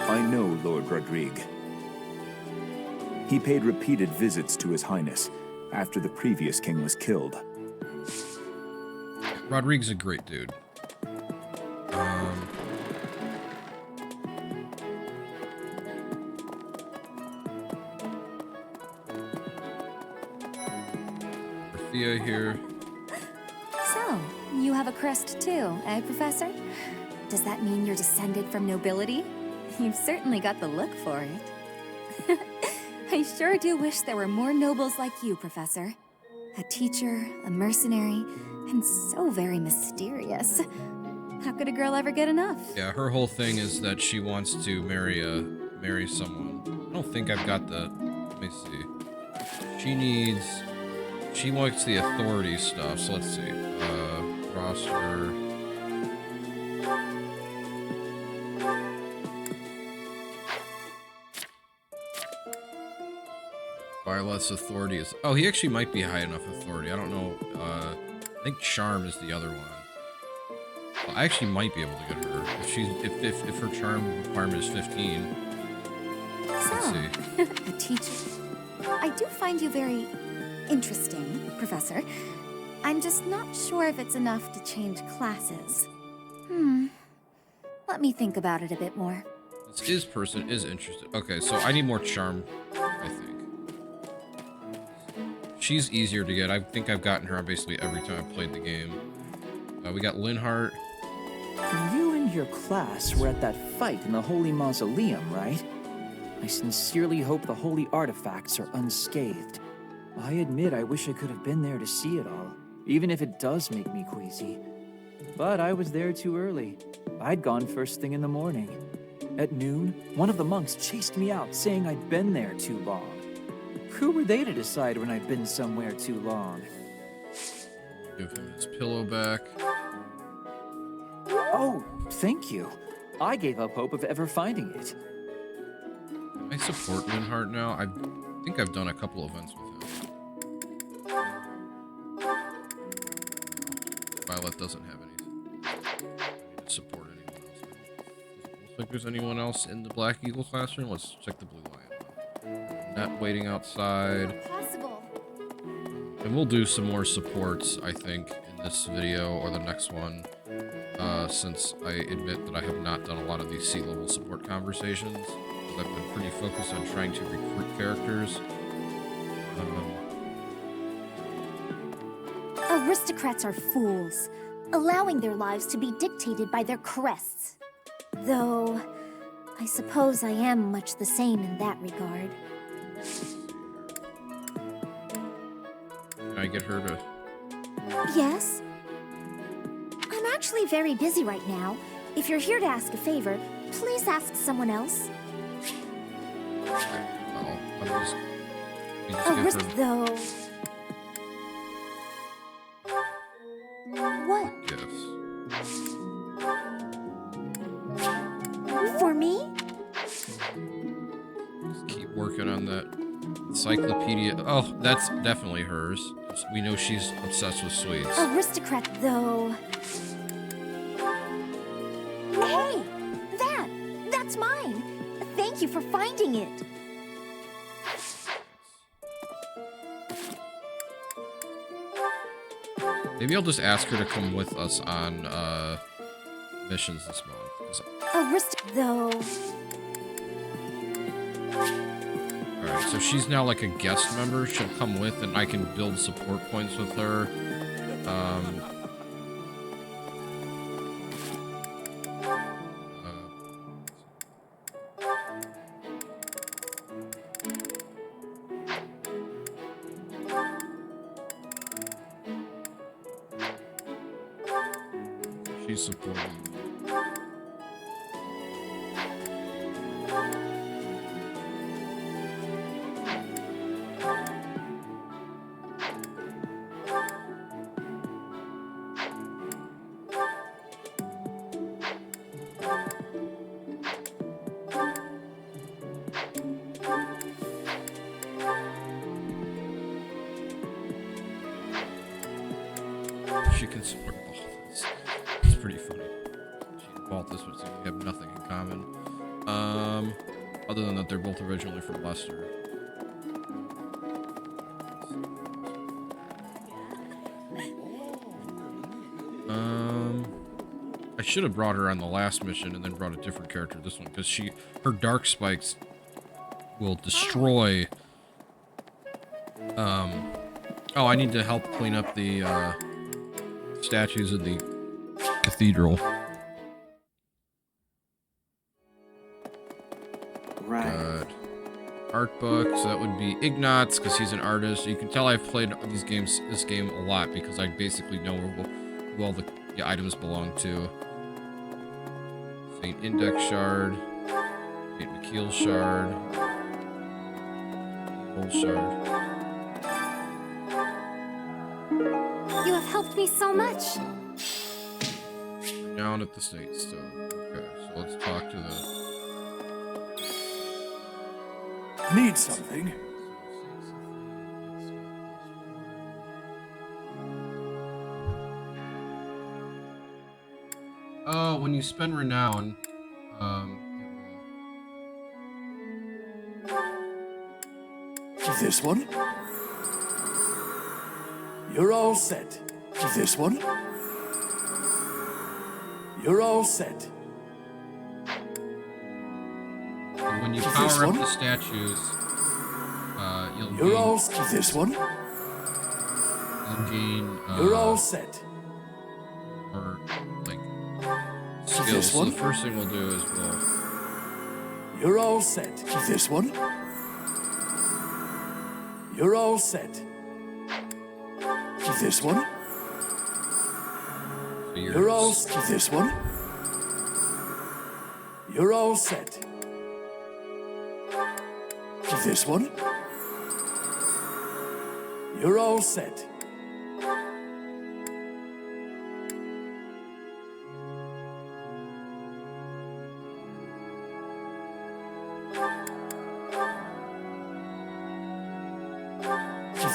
I know Lord Rodrigue. He paid repeated visits to His Highness after the previous king was killed. Rodrigue's a great dude. Rafia here. So, you have a crest too, eh, Professor? Does that mean you're descended from nobility? You've certainly got the look for it. I sure do wish there were more nobles like you, Professor. A teacher, a mercenary, and so very mysterious. How could a girl ever get enough? Yeah, her whole thing is that she wants to marry someone. I don't think I've got the... Let me see. She likes the authority stuff, so let's see. Roster... Byleth's authority is... Oh, he actually might be high enough authority. I don't know. I think charm is the other one. Well, I actually might be able to get her if her charm requirement is 15. Let's see. A teacher. I do find you very interesting, Professor. I'm just not sure if it's enough to change classes. Let me think about it a bit more. This person is interested. Okay, so I need more charm, I think. She's easier to get. I think I've gotten her basically every time I've played the game. We got Linhart. You and your class were at that fight in the Holy Mausoleum, right? I sincerely hope the holy artifacts are unscathed. I admit I wish I could have been there to see it all, even if it does make me queasy. But I was there too early. I'd gone first thing in the morning. At noon, one of the monks chased me out, saying I'd been there too long. Who were they to decide when I'd been somewhere too long? Give him his pillow back. Oh, thank you. I gave up hope of ever finding it. I support Linhart now. I think I've done a couple events with him. Byleth doesn't have anything. I need to support anyone else. Looks like there's anyone else in the Black Eagle classroom. Let's check the Blue Lion. Net waiting outside. Possible. And we'll do some more supports, I think, in this video or the next one. Since I admit that I have not done a lot of these C-level support conversations. I've been pretty focused on trying to recruit characters. Aristocrats are fools, allowing their lives to be dictated by their crests. Though, I suppose I am much the same in that regard. Can I get her to... Yes? I'm actually very busy right now. If you're here to ask a favor, please ask someone else. Oh, I'm just... A risk, though. What? Yes. For me? Just keep working on that encyclopedia. Oh, that's definitely hers. We know she's obsessed with sweets. Aristocrat, though. Hey! That's mine! Thank you for finding it! Maybe I'll just ask her to come with us on missions this month. Though. Alright, so she's now like a guest member. She'll come with and I can build support points with her. supporting. She can support Balthus. It's pretty funny. She and Balthus would seem to have nothing in common. Other than that, they're both originally from Leicester. I should have brought her on the last mission and then brought a different character this one, because her dark spikes will destroy. Oh, I need to help clean up the statues of the cathedral. Right. Art book, so that would be Ignatz, because he's an artist. You can tell I've played this game a lot, because I basically know who all the items belong to. Saint Index Shard, Saint McKeel Shard, Gold Shard. You have helped me so much. Down at the state still. Okay, so let's talk to the... Need something? Oh, when you spend renown, This one? You're all set. This one? You're all set. and when you power up the statues, You're all set. This one? You'll gain, You're all set. or, like, skills. This So one? the first thing we'll do is we'll... You're all set. This one? You're all set. This one? So You're all set. This one? You're all set. This one? You're all set.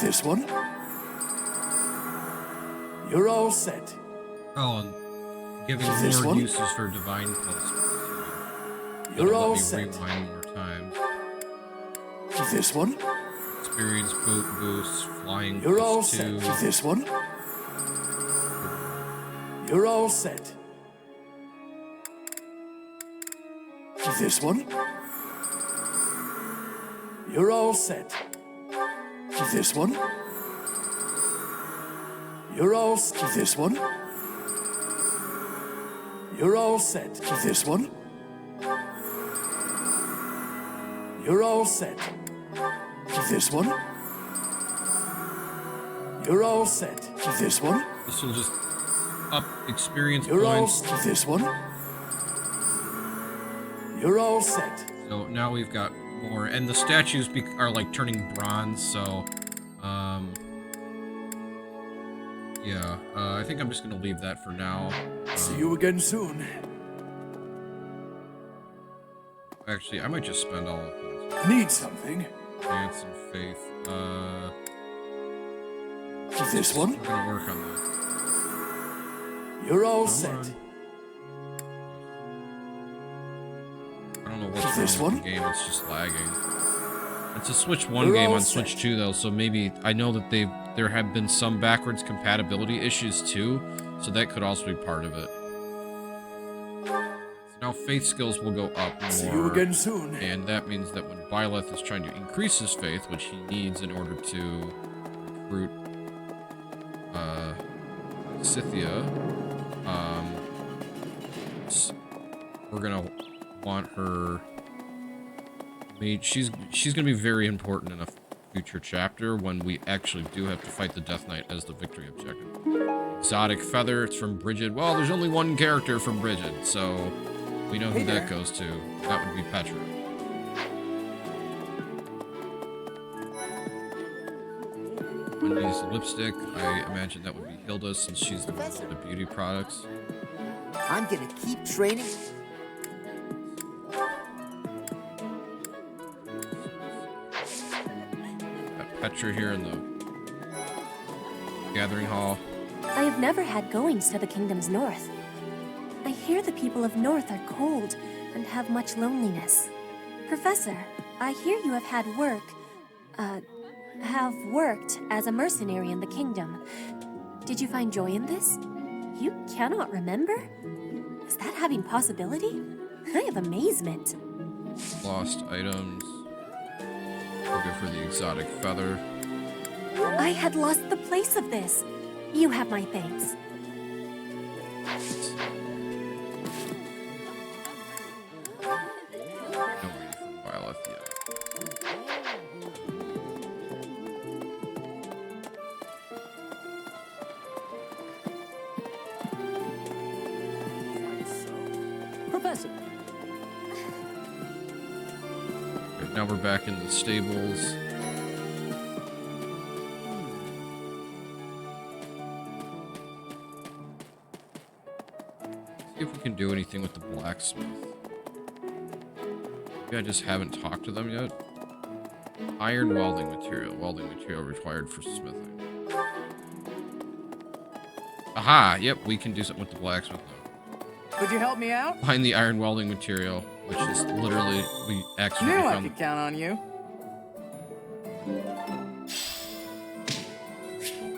This one? You're all set. Oh, and giving This more one? uses for divine pulse. You're all let me set. rewind more times. This one? Experience boot boosts, flying You're all plus set. 2. This one? You're all set. This one? You're all set. This one? You're all set. This one? You're all set. This one? You're all set. This one? You're all set. This one? This will just up experience You're all points. set. This one? You're all set. So now we've got more, and the statues are like turning bronze. So, yeah. I think I'm just gonna leave that for now. See you again soon. Actually, I might just spend all of these. Need something? Dance and faith. This one? We're gonna work on that. You're all Come set. on. I don't know what's This wrong one? with the game. It's just lagging. It's a Switch 1 You're game all on set. Switch 2 though, so maybe I know that there have been some backwards compatibility issues too, so that could also be part of it. So now faith skills will go up more. See you again soon. And that means that when Byleth is trying to increase his faith, which he needs in order to recruit Scythia, we're gonna want her. She's gonna be very important in a future chapter when we actually do have to fight the Death Knight as the victory objective. Exotic feather. It's from Bridget. Well, there's only one character from Bridget, so we know who that goes to. That would be Petra. Wendy's lipstick. I imagine that would be Hilda, since she's the one with the beauty products. I'm gonna keep training. Got Petra here in the gathering hall. I have never had goings to the kingdom's north. I hear the people of North are cold and have much loneliness. Professor, I hear you have had have worked as a mercenary in the kingdom. Did you find joy in this? You cannot remember? Is that having possibility? I have amazement. Lost items. We'll go for the exotic feather. I had lost the place of this. You have my thanks. No waiting for Byleth yet. Professor. Okay, now we're back in the stables. See if we can do anything with the blacksmith. Maybe I just haven't talked to them yet. Iron welding material. Welding material required for smithing. Aha! Yep, we can do something with the blacksmith now. Would you help me out? Find the iron welding material, which is literally, we actually Knew I found. could count on you.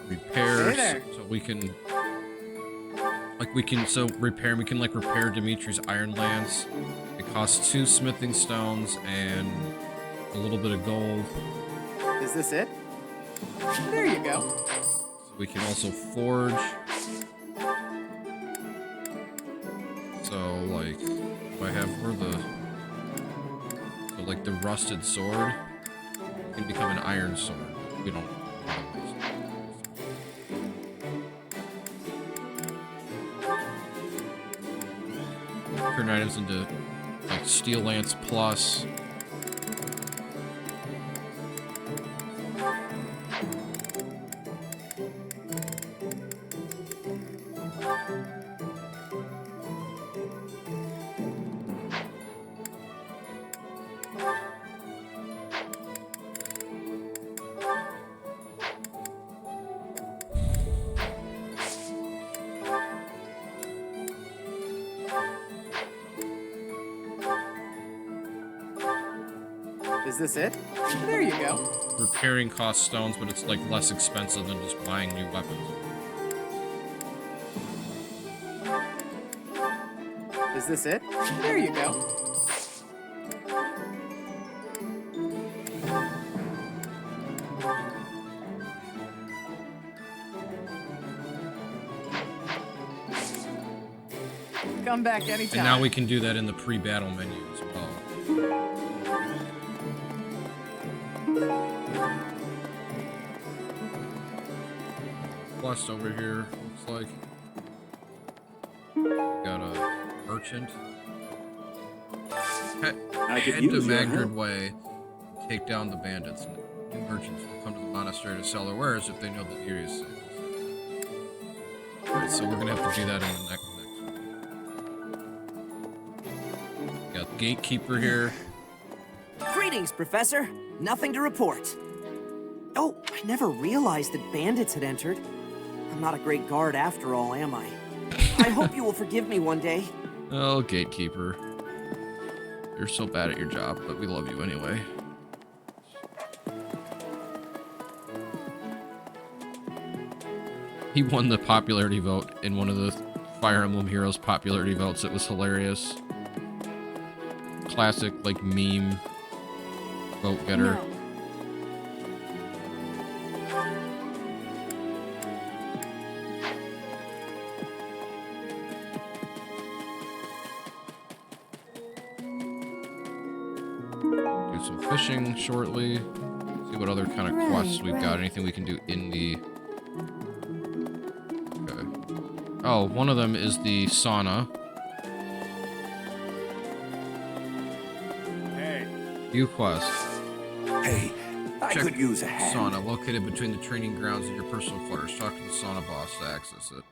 Repair, Hey there. so we can, repair, we can like repair Dimitri's iron lance. It costs 2 smithing stones and a little bit of gold. Is this it? There you go. So we can also forge. So like, if I have the rusted sword, it can become an iron sword. We don't. Turn items into like steel lance plus. Is this it? There you go. Repairing costs stones, but it's like less expensive than just buying new weapons. Is this it? There you go. Come back anytime. And now we can do that in the pre-battle menu as well. Quest over here, looks like. Got a merchant. Head to Magdred Way, take down the bandits. New merchants will come to the monastery to sell their wares if they know the area is safe. Alright, so we're gonna have to do that in the next one. Got Gatekeeper here. Greetings, Professor. Nothing to report. Oh, I never realized that bandits had entered. I'm not a great guard after all, am I? I hope you will forgive me one day. Oh, Gatekeeper. You're so bad at your job, but we love you anyway. He won the popularity vote in one of the Fire Emblem Heroes popularity votes. It was hilarious. Classic, like, meme vote getter. No. Do some fishing shortly. See what other kind of quests we've got. Anything we can do in the... Okay. Oh, one of them is the sauna. Hey. View quest. Hey, I could use a hand. Sauna, located between the training grounds and your personal quarters. Talk to the sauna boss to access it.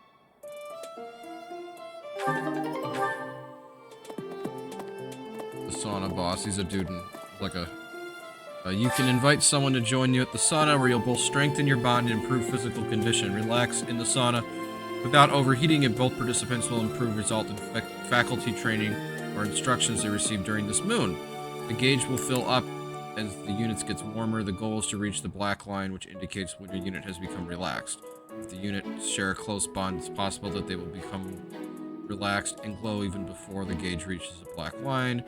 The sauna boss, he's a dude in like a... you can invite someone to join you at the sauna where you'll both strengthen your bond and improve physical condition. Relax in the sauna without overheating, and both participants will improve result in faculty training or instructions they receive during this moon. The gauge will fill up as the units gets warmer. The goal is to reach the black line, which indicates when your unit has become relaxed. If the units share a close bond, it's possible that they will become relaxed and glow even before the gauge reaches the black line.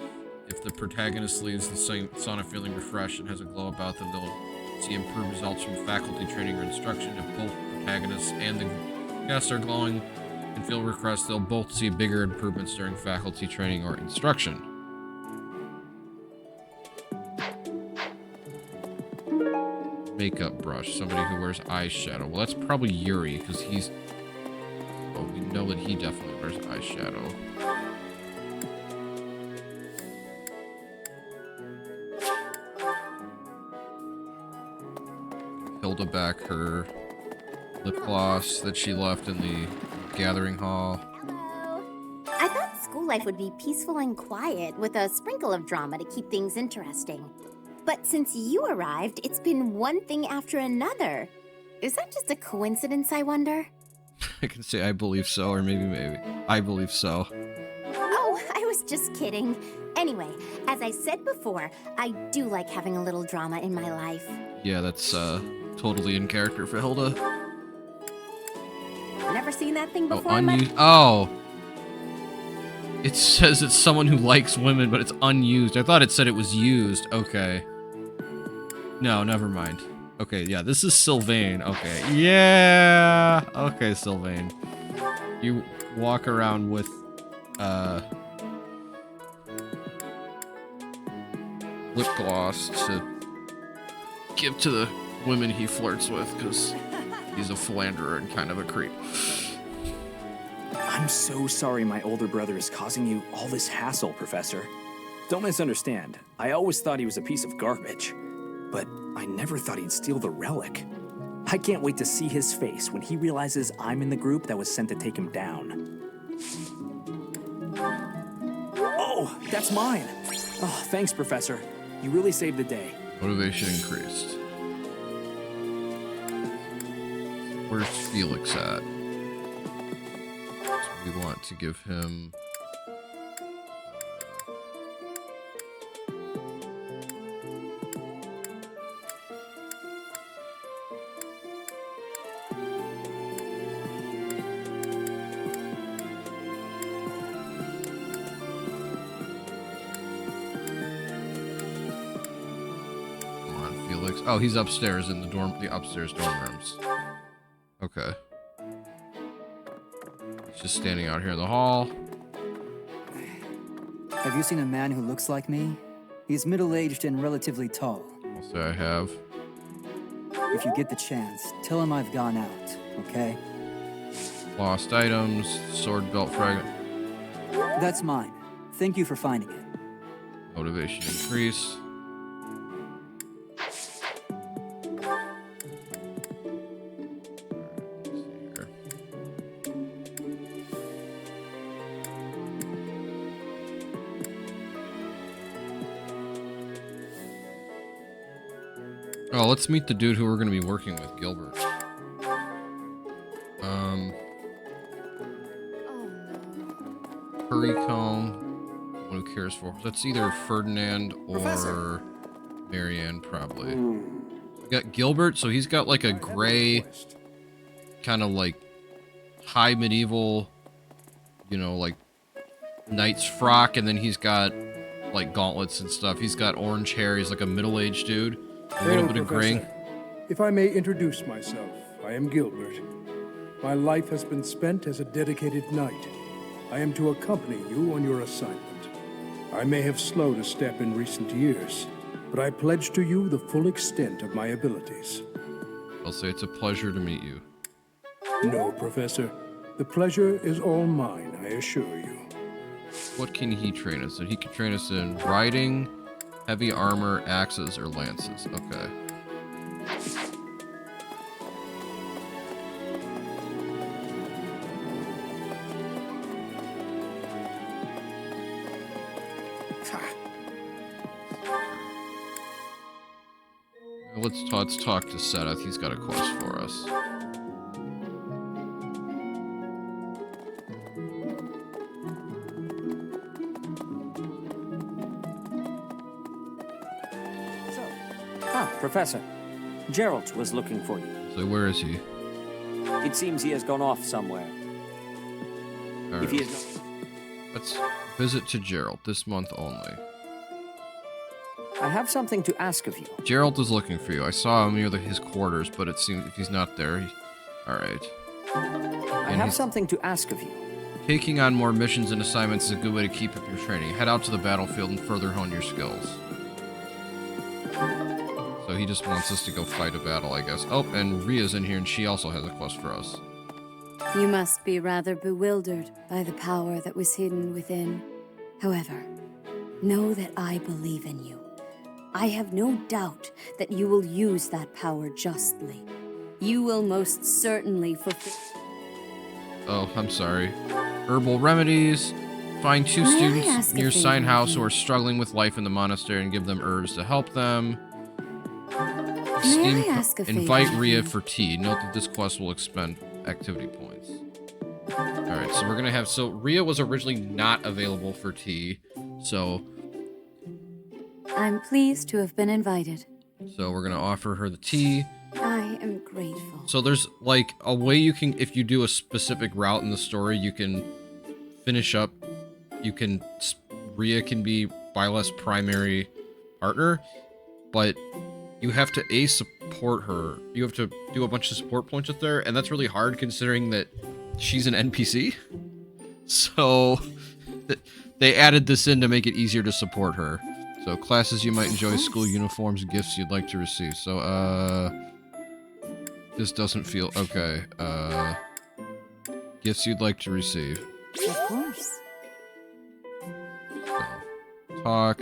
If the protagonist leaves the sauna feeling refreshed and has a glow about them, they'll see improved results from faculty training or instruction. If both protagonists and the guests are glowing and feel refreshed, they'll both see bigger improvements during faculty training or instruction. Makeup brush. Somebody who wears eyeshadow. Well, that's probably Yuri, because he's... Well, we know that he definitely wears eyeshadow. Hilda back her lip gloss that she left in the gathering hall. I thought school life would be peaceful and quiet, with a sprinkle of drama to keep things interesting. But since you arrived, it's been one thing after another. Is that just a coincidence, I wonder? I can say I believe so, or maybe. I believe so. Oh, I was just kidding. Anyway, as I said before, I do like having a little drama in my life. Yeah, that's totally in character for Hilda. Never seen that thing Oh, before, unused. Oh! It says it's someone who likes women, but it's unused. I thought it said it was used. Okay. No, never mind. Okay, yeah, this is Sylvain. Okay, yeah! Okay, Sylvain. You walk around with, lip gloss to give to the women he flirts with, because he's a philanderer and kind of a creep. I'm so sorry my older brother is causing you all this hassle, Professor. Don't misunderstand. I always thought he was a piece of garbage. But I never thought he'd steal the relic. I can't wait to see his face when he realizes I'm in the group that was sent to take him down. Oh, that's mine! Oh, thanks, Professor. You really saved the day. Motivation increased. Where's Felix at? So we want to give him... Oh, he's upstairs in the upstairs dorm rooms. Okay. He's just standing out here in the hall. Have you seen a man who looks like me? He's middle-aged and relatively tall. I'll say I have. If you get the chance, tell him I've gone out, okay? Lost items, sword belt fragment. That's mine. Thank you for finding it. Motivation increased. Oh, let's meet the dude who we're going to be working with, Gilbert. Hurrycomb, one who cares for. That's either Ferdinand or Professor. Marianne, probably. We got Gilbert, so he's got like a gray, kind of like high medieval, you know, like knight's frock, and then he's got like gauntlets and stuff. He's got orange hair. He's like a middle-aged dude. A little bit of gray. If I may introduce myself, I am Gilbert. My life has been spent as a dedicated knight. I am to accompany you on your assignment. I may have slowed a step in recent years, but I pledge to you the full extent of my abilities. I'll say it's a pleasure to meet you. No, Professor. The pleasure is all mine, I assure you. What can he train us in? He can train us in riding, heavy armor, axes, or lances. Okay. Let's talk to Seth. He's got a quest for us. Professor. Geralt was looking for you. So where is he? It seems he has gone off somewhere. Right. If he is not... Let's visit to Geralt this month only. I have something to ask of you. Geralt is looking for you. I saw him near his quarters, but it seems if he's not there, Alright. I have something to ask of you. Taking on more missions and assignments is a good way to keep up your training. Head out to the battlefield and further hone your skills. So he just wants us to go fight a battle, I guess. Oh, and Ria's in here, and she also has a quest for us. You must be rather bewildered by the power that was hidden within. However, know that I believe in you. I have no doubt that you will use that power justly. You will most certainly fulfill... Oh, I'm sorry. Herbal remedies. Find 2 students near Sign House who are struggling with life in the monastery and give them herbs to help them. Invite Ria for tea. Note that this quest will expend activity points. Alright, so we're gonna have... So, Ria was originally not available for tea, so... I'm pleased to have been invited. So we're gonna offer her the tea. I am grateful. So there's, like, a way you can... If you do a specific route in the story, you can finish up... You can... Ria can be Byleth's primary partner, but... You have to support her. You have to do a bunch of support points with her, and that's really hard considering that she's an NPC. So they added this in to make it easier to support her. So classes you might enjoy, school uniforms, gifts you'd like to receive. So this doesn't feel okay. Gifts you'd like to receive. Of course. So, talk.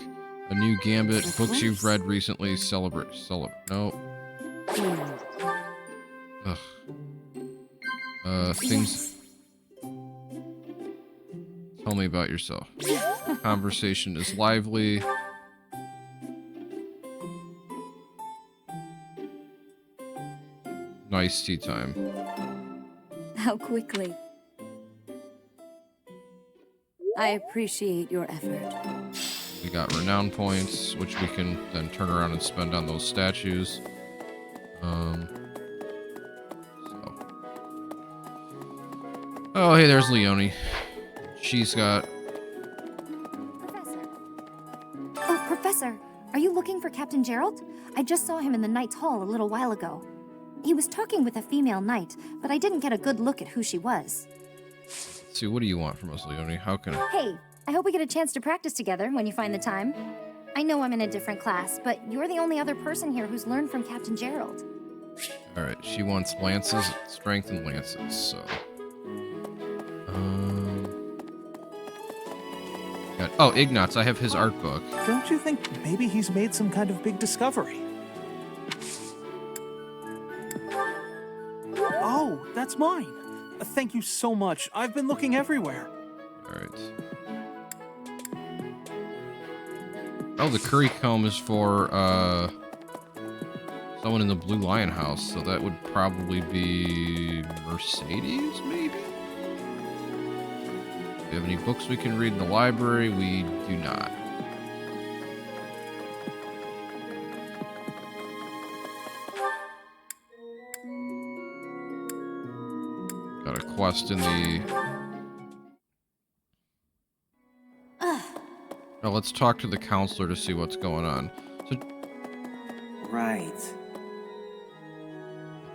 A new gambit, books you've read recently, celebrate, no. Ugh. Things... Tell me about yourself. Conversation is lively. Nice tea time. How quickly. I appreciate your effort. We got renown points, which we can then turn around and spend on those statues. Oh, hey, there's Leonie. She's got... Professor. Oh, Professor, are you looking for Captain Geralt? I just saw him in the Knight's Hall a little while ago. He was talking with a female knight, but I didn't get a good look at who she was. Let's see, what do you want from us, Leonie? How can I... Hey, I hope we get a chance to practice together when you find the time. I know I'm in a different class, but you're the only other person here who's learned from Captain Geralt. Alright, she wants lances, strength, and lances, so... Oh, Ignatz, I have his art book. Don't you think maybe he's made some kind of big discovery? Oh, that's mine. Thank you so much. I've been looking everywhere. Alright. Oh, the curry comb is for, someone in the Blue Lion house, so that would probably be Mercedes, maybe? Do we have any books we can read in the library? We do not. Got a quest in the... Now let's talk to the counselor to see what's going on. So, right.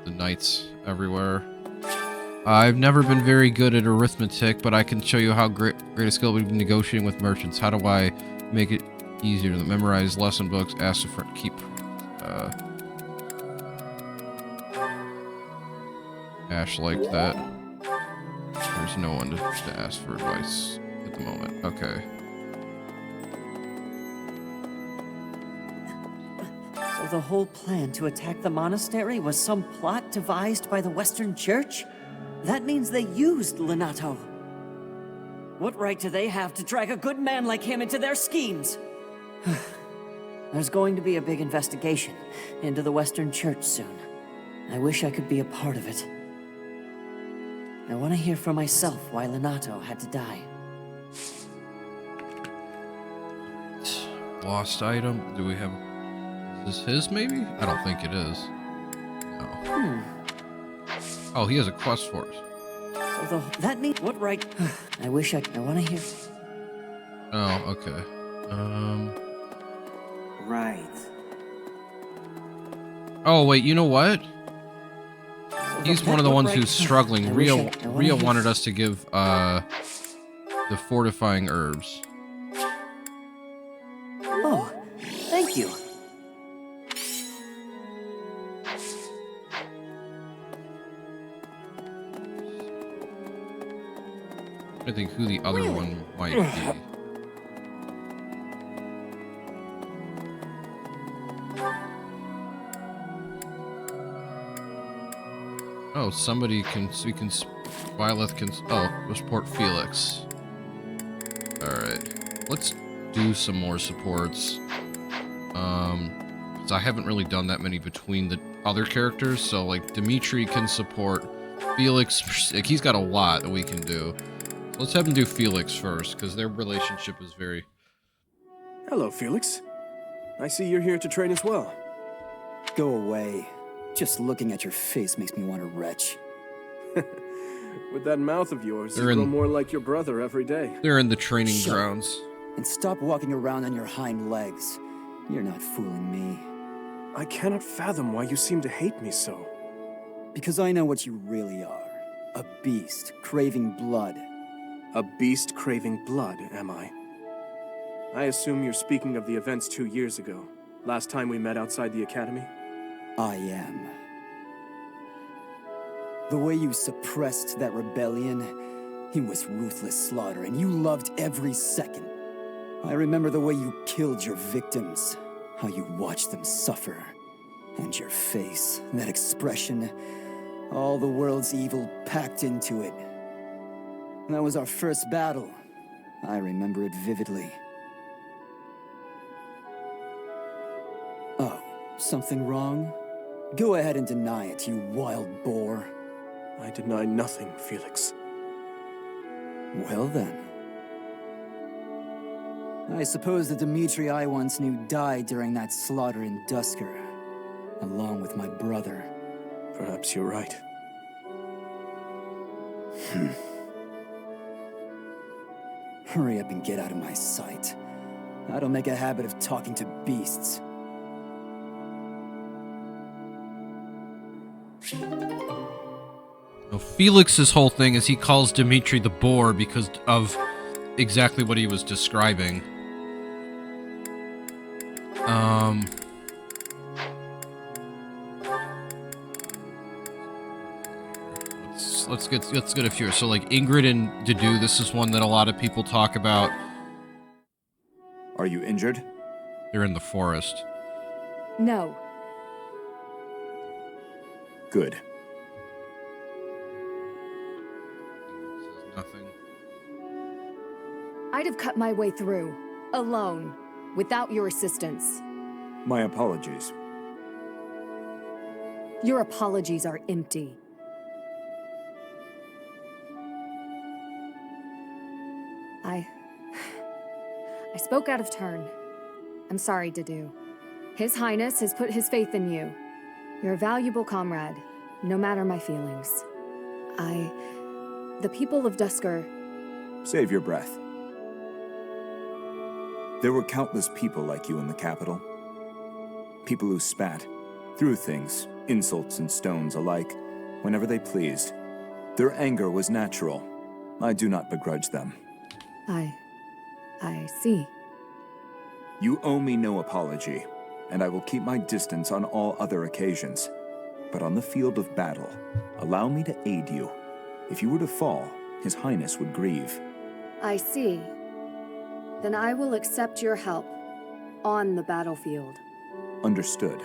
The knights everywhere. I've never been very good at arithmetic, but I can show you how great a skill would be negotiating with merchants. How do I make it easier to memorize lesson books? Ask a friend. Keep. Ash liked that. there's no one to ask for advice at the moment. Okay. So the whole plan to attack the monastery was some plot devised by the Western Church? That means they used Lenato. What right do they have to drag a good man like him into their schemes? There's going to be a big investigation into the Western Church soon. I wish I could be a part of it. I want to hear for myself why Lenato had to die. Lost item. Do we have... Is this his, maybe? I don't think it is. No. Oh, he has a quest for us. So that means... What right... I wish I want to hear... Oh, okay. Right. Oh, wait, you know what? He's one of the ones who's struggling. Ria wanted us to give, the fortifying herbs. Oh, thank you. I think who the other one might be. Oh, somebody can, Byleth can, oh, support Felix. Alright, let's do some more supports. Because I haven't really done that many between the other characters, so, like, Dimitri can support Felix, like, he's got a lot that we can do. So let's have him do Felix first, because their relationship is very... Hello, Felix. I see you're here to train as well. Go away. Just looking at your face makes me want to retch. With that mouth of yours, you grow more like your brother every day. They're in the training grounds. And stop walking around on your hind legs. You're not fooling me. I cannot fathom why you seem to hate me so. Because I know what you really are. A beast, craving blood. A beast craving blood, am I? I assume you're speaking of the events 2 years ago. Last time we met outside the academy? I am. The way you suppressed that rebellion, it was ruthless slaughter, and you loved every second. I remember the way you killed your victims, how you watched them suffer. And your face, that expression, all the world's evil packed into it. That was our first battle. I remember it vividly. Oh, something wrong? Go ahead and deny it, you wild boar. I deny nothing, Felix. Well then. I suppose the Dimitri I once knew died during that slaughter in Dusker, along with my brother. Perhaps you're right. Hurry up and get out of my sight. I don't make a habit of talking to beasts. No, Felix's whole thing is he calls Dimitri the boar because of exactly what he was describing. Let's get a few. So like Ingrid and Dedu, this is one that a lot of people talk about. Are you injured? They're in the forest. No. Good. Nothing. I'd have cut my way through, alone, without your assistance. My apologies. Your apologies are empty. I spoke out of turn. I'm sorry, Dedu. His Highness has put his faith in you. You're a valuable comrade, no matter my feelings. The people of Dusker... Save your breath. There were countless people like you in the capital. People who spat, threw things, insults and stones alike, whenever they pleased. Their anger was natural. I do not begrudge them. I see. You owe me no apology, and I will keep my distance on all other occasions. But on the field of battle, allow me to aid you. If you were to fall, His Highness would grieve. I see. Then I will accept your help on the battlefield. Understood.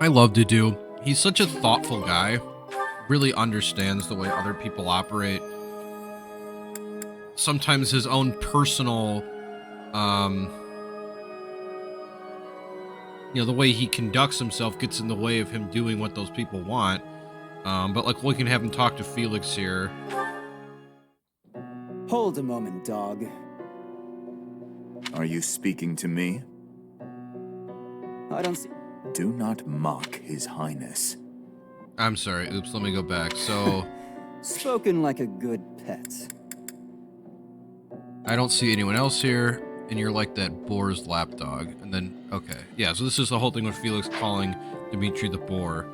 I love Dudu. He's such a thoughtful guy. Really understands the way other people operate. Sometimes his own personal, the way he conducts himself gets in the way of him doing what those people want. But like, we can have him talk to Felix here. Hold a moment, dog. Are you speaking to me? I don't see... Do not mock His Highness. I'm sorry, oops, let me go back. So... Spoken like a good pet. I don't see anyone else here, and you're like that boar's lapdog. And then, okay. Yeah, so this is the whole thing with Felix calling Dimitri the boar.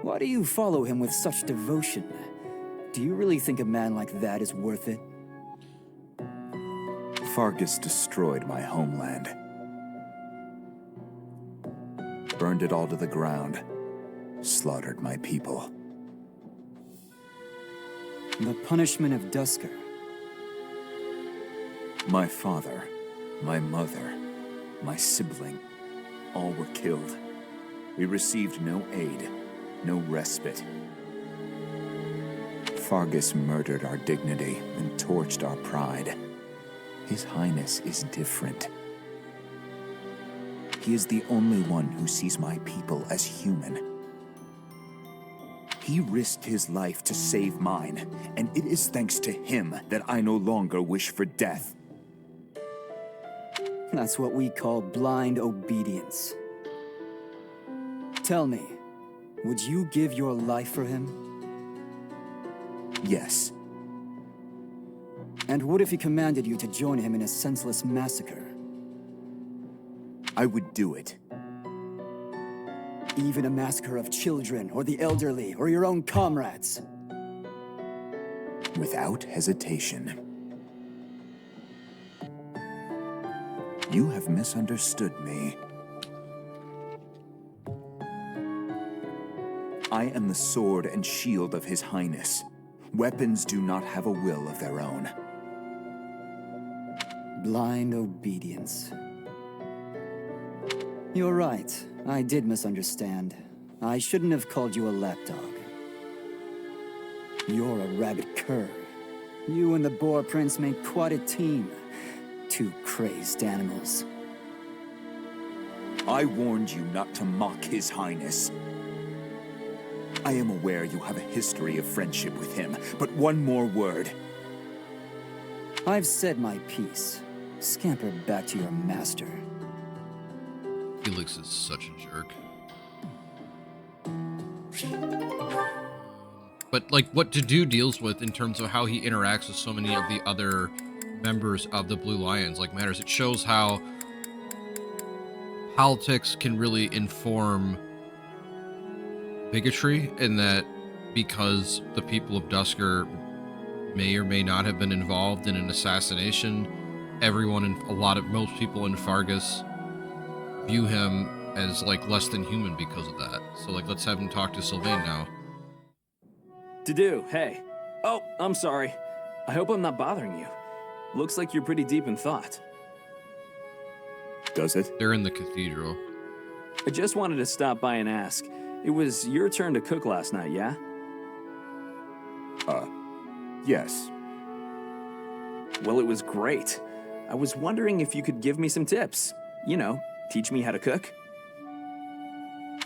Why do you follow him with such devotion? Do you really think a man like that is worth it? Fargus destroyed my homeland. Burned it all to the ground. Slaughtered my people. The punishment of Dusker. My father, my mother, my sibling, all were killed. We received no aid, no respite. Fargus murdered our dignity and torched our pride. His Highness is different. He is the only one who sees my people as human. He risked his life to save mine, and it is thanks to him that I no longer wish for death. That's what we call blind obedience. Tell me, would you give your life for him? Yes. And what if he commanded you to join him in a senseless massacre? I would do it. Even a massacre of children, or the elderly, or your own comrades? Without hesitation. You have misunderstood me. I am the sword and shield of His Highness. Weapons do not have a will of their own. Blind obedience. You're right. I did misunderstand. I shouldn't have called you a lapdog. You're a rabid cur. You and the Boar Prince make quite a team. Two crazed animals. I warned you not to mock His Highness. I am aware you have a history of friendship with him, but one more word. I've said my piece. Scamper back to your master. Felix is such a jerk. But, like, what Dudu deals with in terms of how he interacts with so many of the other members of the Blue Lions, like, matters. It shows how politics can really inform bigotry, in that because the people of Dusker may or may not have been involved in an assassination, everyone and most people in Fargus view him as like less than human because of that. So like, let's have him talk to Sylvain now. Dudu, hey. Oh, I'm sorry. I hope I'm not bothering you. Looks like you're pretty deep in thought. Does it? They're in the cathedral. I just wanted to stop by and ask. It was your turn to cook last night, yeah? Yes. Well, it was great. I was wondering if you could give me some tips. You know, teach me how to cook.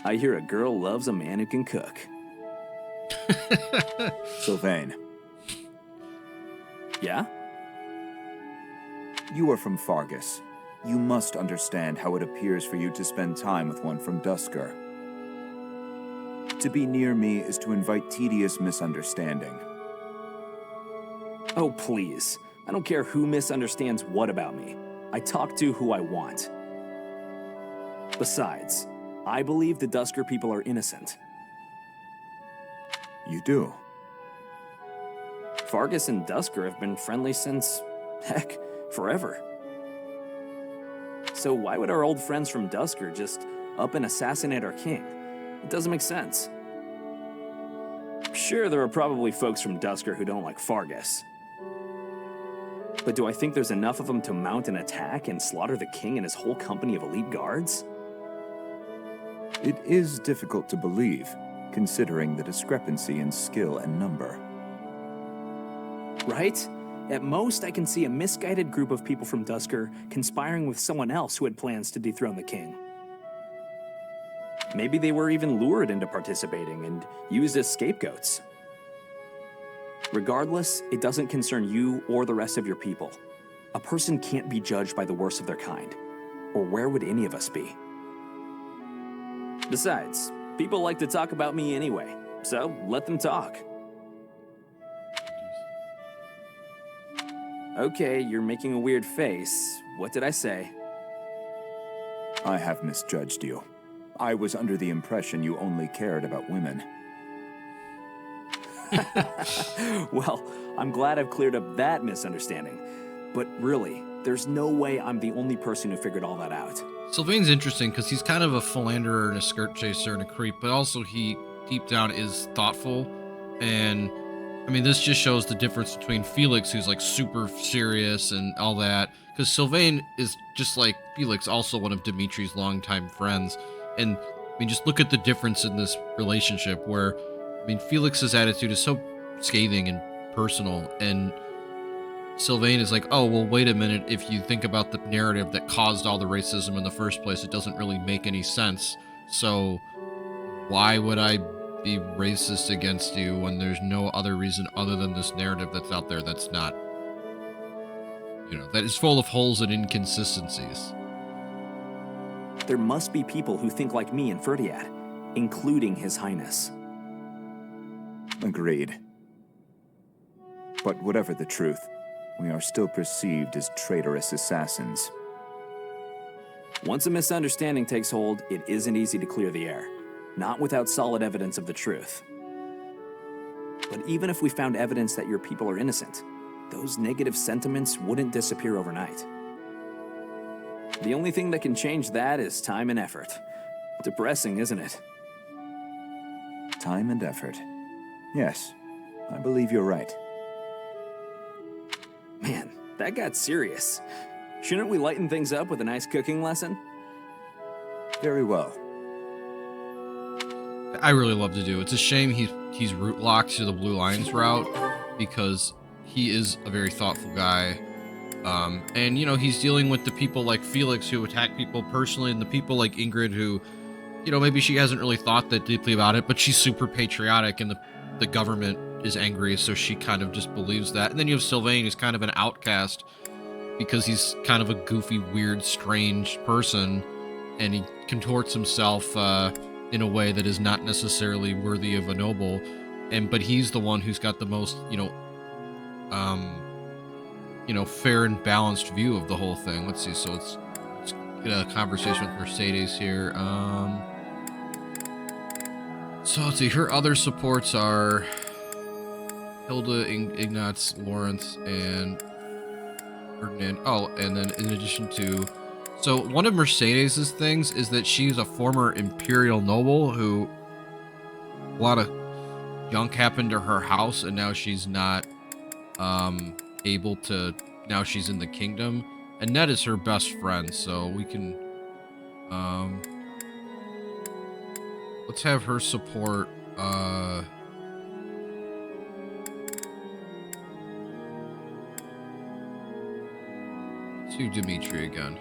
I hear a girl loves a man who can cook. Sylvain. Yeah? You are from Fargus. You must understand how it appears for you to spend time with one from Dusker. To be near me is to invite tedious misunderstanding. Oh, please. I don't care who misunderstands what about me. I talk to who I want. Besides, I believe the Dusker people are innocent. You do? Fargus and Dusker have been friendly since, heck, forever. So why would our old friends from Dusker just up and assassinate our king? It doesn't make sense. Sure, there are probably folks from Duscur who don't like Fargus. But do I think there's enough of them to mount an attack and slaughter the king and his whole company of elite guards? It is difficult to believe, considering the discrepancy in skill and number. Right? At most, I can see a misguided group of people from Duscur conspiring with someone else who had plans to dethrone the king. Maybe they were even lured into participating and used as scapegoats. Regardless, it doesn't concern you or the rest of your people. A person can't be judged by the worst of their kind. Or where would any of us be? Besides, people like to talk about me anyway, so let them talk. Okay, you're making a weird face. What did I say? I have misjudged you. I was under the impression you only cared about women. Well, I'm glad I've cleared up that misunderstanding. But really, there's no way I'm the only person who figured all that out. Sylvain's interesting because he's kind of a philanderer and a skirt chaser and a creep, but also he, deep down, is thoughtful. And, I mean, this just shows the difference between Felix, who's, like, super serious and all that, because Sylvain is just like Felix, also one of Dimitri's longtime friends. And, I mean, just look at the difference in this relationship where, I mean, Felix's attitude is so scathing and personal, and Sylvain is like, oh, well, wait a minute, if you think about the narrative that caused all the racism in the first place, it doesn't really make any sense. So why would I be racist against you when there's no other reason other than this narrative that's out there that's not, you know, that is full of holes and inconsistencies. There must be people who think like me in Ferdiad, including His Highness. Agreed. But whatever the truth, we are still perceived as traitorous assassins. Once a misunderstanding takes hold, it isn't easy to clear the air. Not without solid evidence of the truth. But even if we found evidence that your people are innocent, those negative sentiments wouldn't disappear overnight. The only thing that can change that is time and effort. Depressing, isn't it? Time and effort. Yes, I believe you're right. Man, that got serious. Shouldn't we lighten things up with a nice cooking lesson? Very well. I really love to do. It's a shame he's route locked to the Blue Lions route because he is a very thoughtful guy. And, you know, he's dealing with the people like Felix who attack people personally and the people like Ingrid who, you know, maybe she hasn't really thought that deeply about it, but she's super patriotic and the government is angry, so she kind of just believes that. And then you have Sylvain, who's kind of an outcast because he's kind of a goofy, weird, strange person, and he contorts himself in a way that is not necessarily worthy of a noble. But he's the one who's got the most, fair and balanced view of the whole thing. Let's see. So let's get a conversation with Mercedes here. So let's see. Her other supports are Hilda, Ignatz, Lawrence, and Ferdinand. Oh, and then in addition to... So one of Mercedes' things is that she's a former Imperial noble who... A lot of junk happened to her house, and now she's not able to... Now she's in the kingdom. And Ned is her best friend, so we can... let's have her support... to Dimitri again.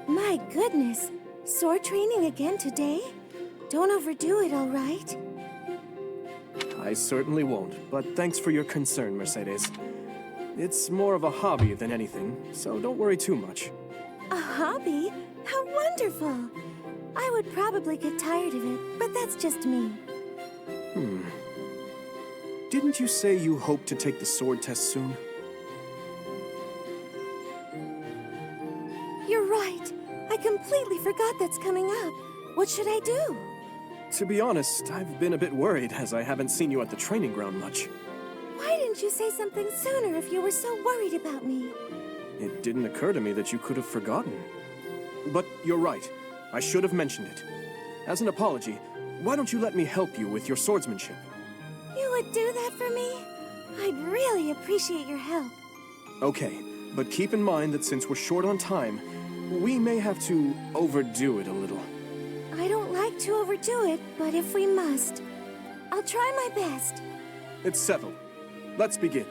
My goodness, sword training again today? Don't overdo it, all right? I certainly won't, but thanks for your concern, Mercedes. It's more of a hobby than anything, so don't worry too much. A hobby? How wonderful! I would probably get tired of it, but that's just me. Didn't you say you hope to take the sword test soon? You're right. I completely forgot that's coming up. What should I do? To be honest, I've been a bit worried as I haven't seen you at the training ground much. Why didn't you say something sooner if you were so worried about me? It didn't occur to me that you could have forgotten. But you're right. I should have mentioned it. As an apology, why don't you let me help you with your swordsmanship? You would do that for me? I'd really appreciate your help. Okay, but keep in mind that since we're short on time, we may have to overdo it a little. I don't like to overdo it, but if we must, I'll try my best. It's settled. Let's begin.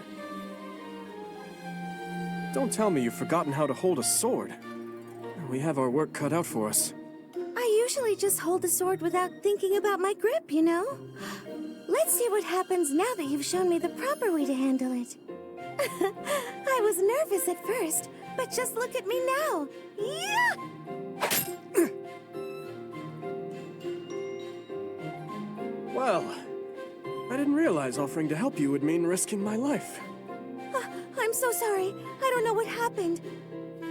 Don't tell me you've forgotten how to hold a sword. We have our work cut out for us. I usually just hold the sword without thinking about my grip, you know? Let's see what happens now that you've shown me the proper way to handle it. I was nervous at first, but just look at me now. Yeah! Well, I didn't realize offering to help you would mean risking my life. I'm so sorry. I don't know what happened.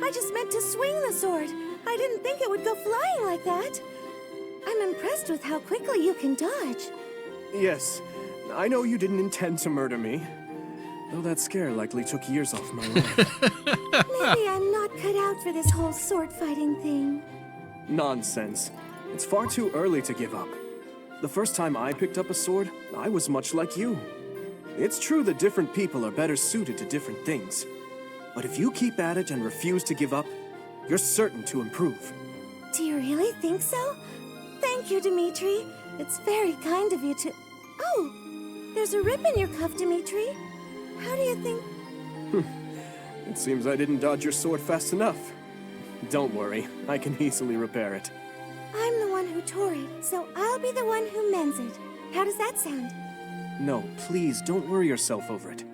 I just meant to swing the sword. I didn't think it would go flying like that. I'm impressed with how quickly you can dodge. Yes, I know you didn't intend to murder me. Though that scare likely took years off my life. Maybe I'm not cut out for this whole sword fighting thing. Nonsense. It's far too early to give up. The first time I picked up a sword, I was much like you. It's true that different people are better suited to different things. But if you keep at it and refuse to give up, you're certain to improve. Do you really think so? Thank you, Dimitri. It's very kind of you to... Oh, there's a rip in your cuff, Dimitri. How do you think... It seems I didn't dodge your sword fast enough. Don't worry, I can easily repair it. I'm the one who tore it, so I'll be the one who mends it. How does that sound? No, please, don't worry yourself over it.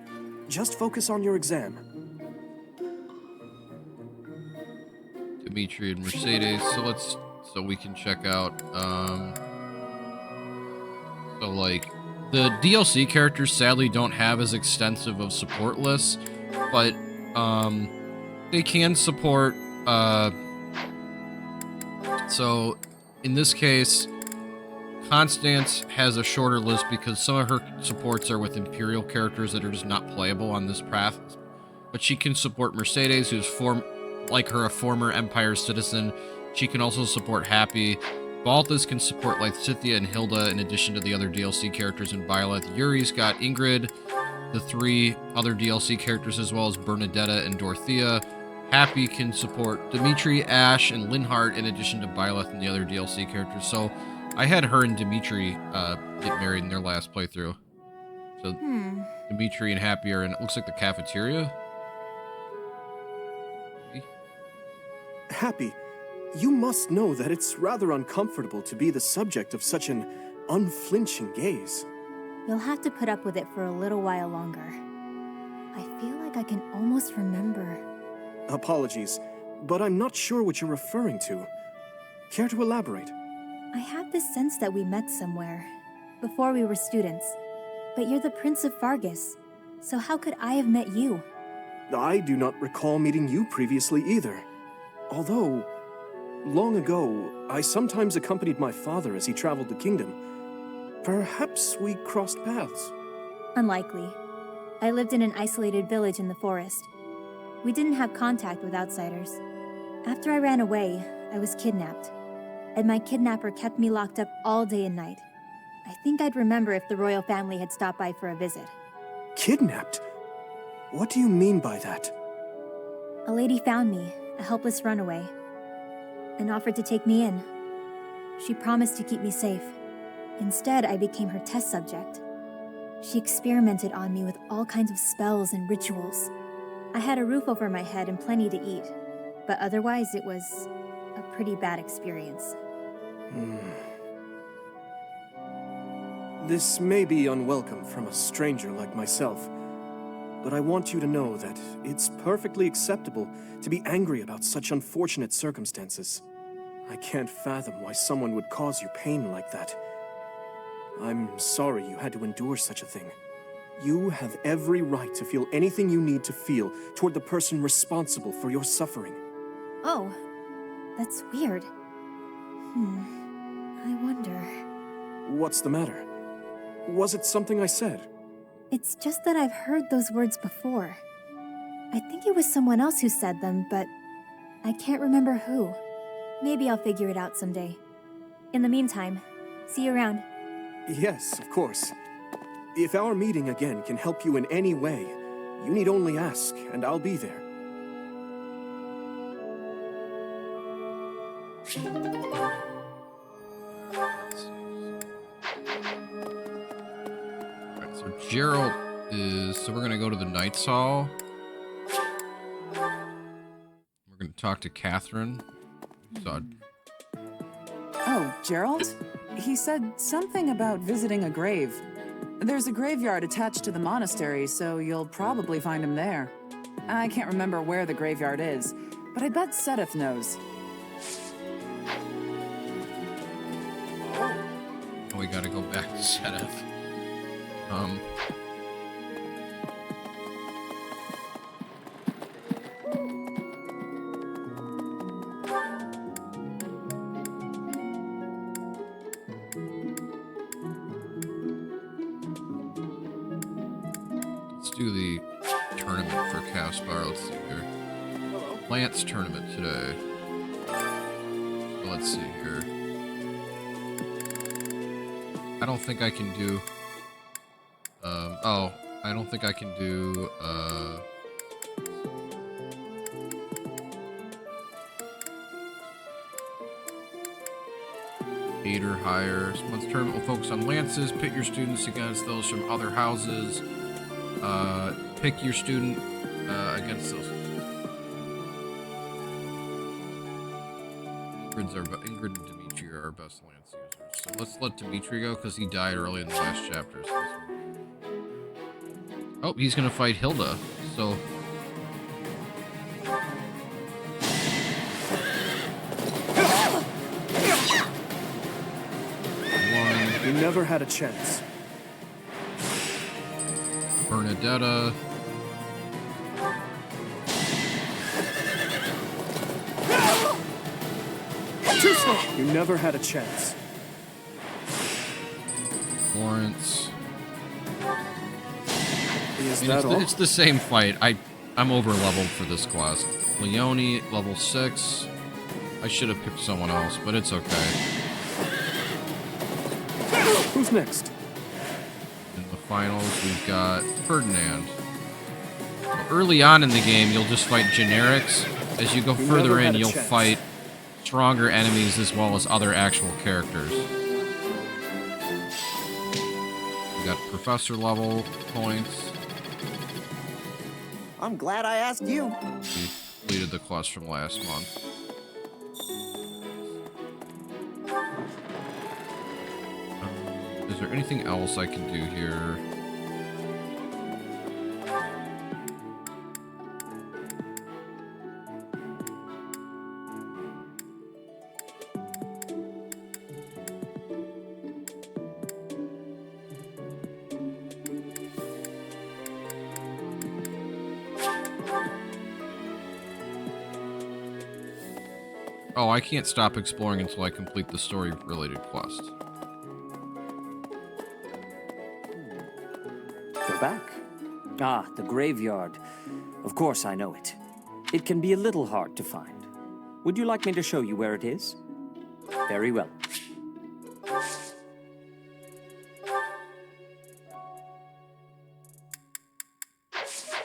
Just focus on your exam. Dimitri and Mercedes, so we can check out, so like, the DLC characters sadly don't have as extensive of support lists, but, they can support, so, in this case, Constance has a shorter list because some of her supports are with Imperial characters that are just not playable on this path. But she can support Mercedes, who's a former Empire citizen. She can also support Happy. Balthus can support Lysithea and Hilda in addition to the other DLC characters in Byleth. Yuri's got Ingrid, the 3 other DLC characters, as well as Bernadetta and Dorothea. Happy can support Dimitri, Ash, and Linhardt in addition to Byleth and the other DLC characters. So I had her and Dimitri get married in their last playthrough. So Dimitri and Happy are in, it looks like the cafeteria. Happy, you must know that it's rather uncomfortable to be the subject of such an unflinching gaze. You'll have to put up with it for a little while longer. I feel like I can almost remember. Apologies, but I'm not sure what you're referring to. Care to elaborate? I have this sense that we met somewhere, before we were students. But you're the Prince of Fargus, so how could I have met you? I do not recall meeting you previously either. Although, long ago, I sometimes accompanied my father as he traveled the kingdom. Perhaps we crossed paths. Unlikely. I lived in an isolated village in the forest. We didn't have contact with outsiders. After I ran away, I was kidnapped. And my kidnapper kept me locked up all day and night. I think I'd remember if the royal family had stopped by for a visit. Kidnapped? What do you mean by that? A lady found me, a helpless runaway, and offered to take me in. She promised to keep me safe. Instead, I became her test subject. She experimented on me with all kinds of spells and rituals. I had a roof over my head and plenty to eat, but otherwise it was a pretty bad experience. This may be unwelcome from a stranger like myself, but I want you to know that it's perfectly acceptable to be angry about such unfortunate circumstances. I can't fathom why someone would cause you pain like that. I'm sorry you had to endure such a thing. You have every right to feel anything you need to feel toward the person responsible for your suffering. Oh, that's weird. I wonder... What's the matter? Was it something I said? It's just that I've heard those words before. I think it was someone else who said them, but I can't remember who. Maybe I'll figure it out someday. In the meantime, see you around. Yes, of course. If our meeting again can help you in any way, you need only ask, and I'll be there. Alright, so Gerald is... So we're gonna go to the Knight's Hall. We're gonna talk to Catherine. Oh, Gerald? He said something about visiting a grave. There's a graveyard attached to the monastery, so you'll probably find him there. I can't remember where the graveyard is, but I bet Sedith knows. Oh, we gotta go back to Sedith. Let's do the tournament for Caspar. Let's see here. Lance tournament today. So let's see here. I don't think I can do... I don't think I can do... 8 or higher. This month's tournament will focus on lances. Pit your students against those from other houses. Pick your student against those. Ingrid and Dimitri are our best lance users. So let's let Dimitri go because he died early in the last chapter. So oh, he's gonna fight Hilda. So You never had a chance. Bernadetta. Too slow. You never had a chance. Lawrence. Is that all? It's the same fight. I'm over leveled for this class. Leone, level 6. I should have picked someone else, but it's okay. Who's next? In the finals, we've got Ferdinand. Early on in the game, you'll just fight generics. As you go further in, you'll fight stronger enemies as well as other actual characters. We got professor level points. I'm glad I asked you. We completed the quest from last month. Is there anything else I can do here? Oh, I can't stop exploring until I complete the story-related quest. We're back. Ah, the graveyard. Of course I know it. It can be a little hard to find. Would you like me to show you where it is? Very well.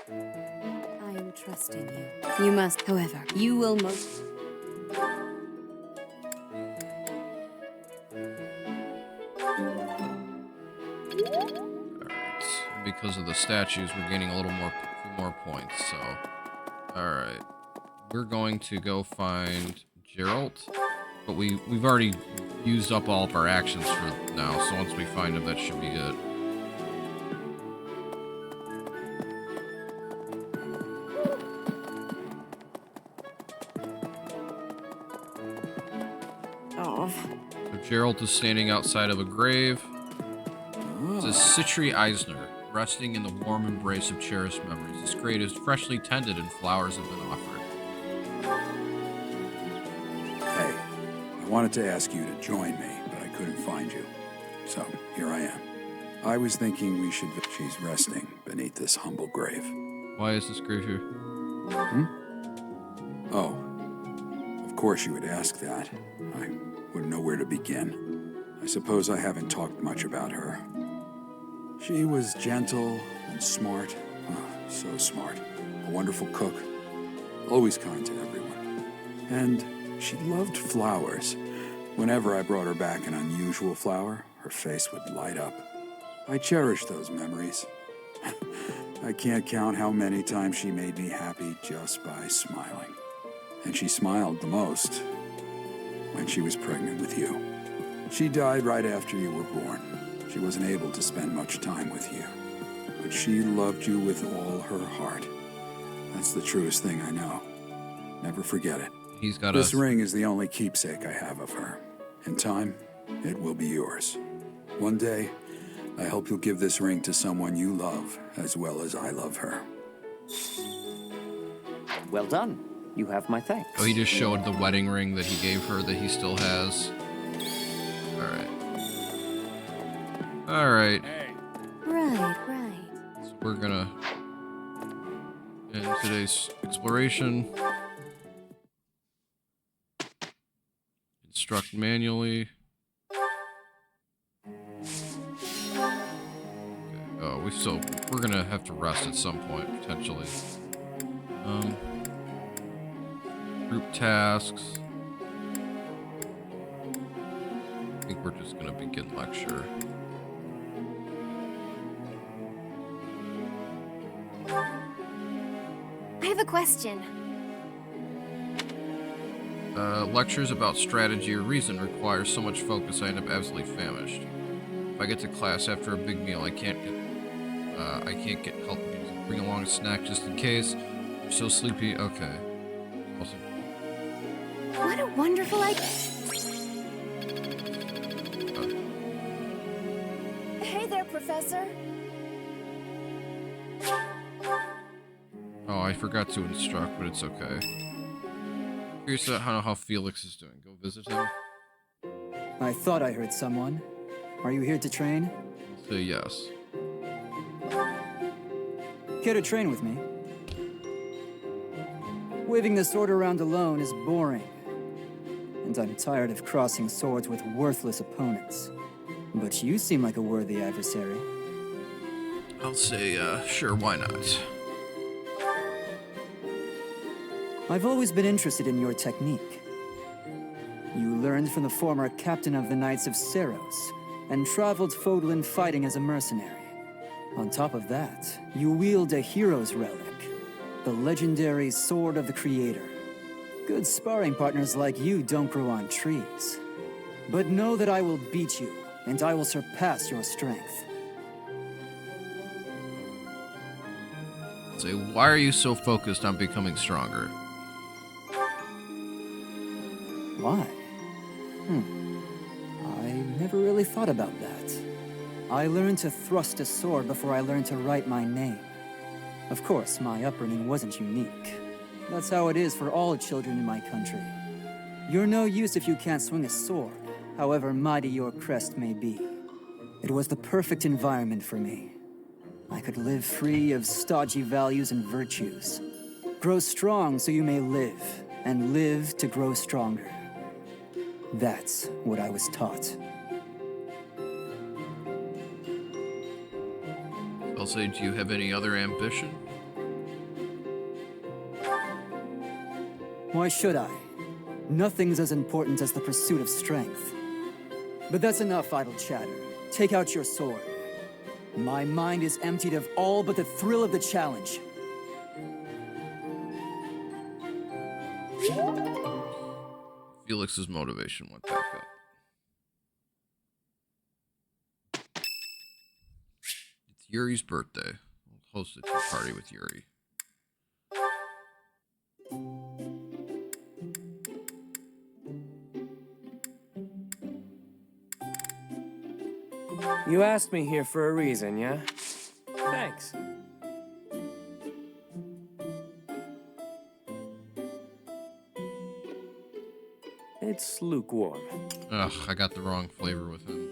I am trusting you. You must, however, you will most... Because of the statues, we're gaining a little more points, so... Alright. We're going to go find Gerald, but we've already used up all of our actions for now, so once we find him, that should be it. Oh. So Gerald is standing outside of a grave. It says Citri Eisner, resting in the warm embrace of cherished memories. This grave is freshly tended and flowers have been offered. Hey, I wanted to ask you to join me, but I couldn't find you. So, here I am. I was thinking we should... She's resting beneath this humble grave. Why is this grave here? Hmm? Oh. Of course you would ask that. I wouldn't know where to begin. I suppose I haven't talked much about her. She was gentle and smart. Oh, so smart. A wonderful cook. Always kind to everyone. And she loved flowers. Whenever I brought her back an unusual flower, her face would light up. I cherish those memories. I can't count how many times she made me happy just by smiling. And she smiled the most when she was pregnant with you. She died right after you were born. She wasn't able to spend much time with you. But she loved you with all her heart. That's the truest thing I know. Never forget it. He's got This ring is the only keepsake I have of her. In time, it will be yours. One day, I hope you'll give this ring to someone you love as well as I love her. Well done. You have my thanks. Oh, he just showed the wedding ring that he gave her that he still has. Alright. Right. So we're gonna end today's exploration. Instruct manually. Okay. We're gonna have to rest at some point, potentially. Group tasks. I think we're just gonna begin lecture. I have a question. Lectures about strategy or reason require so much focus I end up absolutely famished. If I get to class after a big meal, I can't get help. Bring along a snack just in case. I'm so sleepy. Okay. Awesome. What a wonderful idea. Hey there, Professor. Oh, I forgot to instruct, but it's okay. Curious how Felix is doing. Go visit him. I thought I heard someone. Are you here to train? Say yes. Care to train with me? Waving the sword around alone is boring. And I'm tired of crossing swords with worthless opponents. But you seem like a worthy adversary. I'll say, sure, why not? I've always been interested in your technique. You learned from the former captain of the Knights of Seros, and traveled Fodlan fighting as a mercenary. On top of that, you wield a hero's relic, the legendary Sword of the Creator. Good sparring partners like you don't grow on trees. But know that I will beat you, and I will surpass your strength. Say, why are you so focused on becoming stronger? Why? I never really thought about that. I learned to thrust a sword before I learned to write my name. Of course, my upbringing wasn't unique. That's how it is for all children in my country. You're no use if you can't swing a sword, however mighty your crest may be. It was the perfect environment for me. I could live free of stodgy values and virtues. Grow strong so you may live, and live to grow stronger. That's what I was taught. I'll say, do you have any other ambition? Why should I? Nothing's as important as the pursuit of strength. But that's enough idle chatter. Take out your sword. My mind is emptied of all but the thrill of the challenge. Felix's motivation went back up. It's Yuri's birthday. I'll host a tea party with Yuri. You asked me here for a reason, yeah? Thanks. It's lukewarm. Ugh, I got the wrong flavor with him.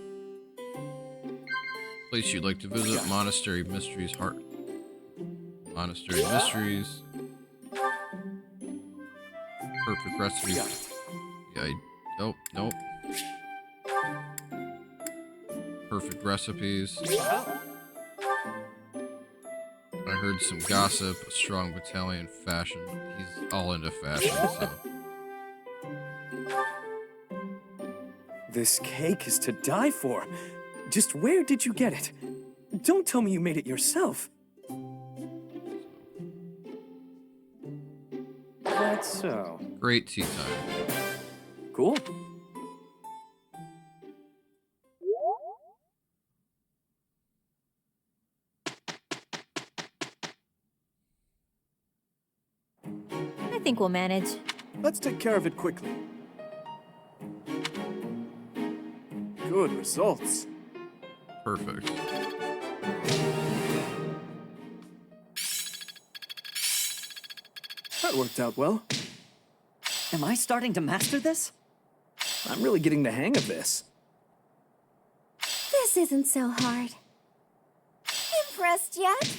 Place you'd like to visit, Monastery Mysteries Heart. Monastery Mysteries. Perfect recipe Oh, nope. Perfect recipes. I heard some gossip, a strong battalion, fashion. He's all into fashion, so. This cake is to die for. Just where did you get it? Don't tell me you made it yourself. That's so. Great tea time. Cool. I think we'll manage. Let's take care of it quickly. Good results. Perfect. That worked out well. Am I starting to master this? I'm really getting the hang of this. This isn't so hard. Impressed yet?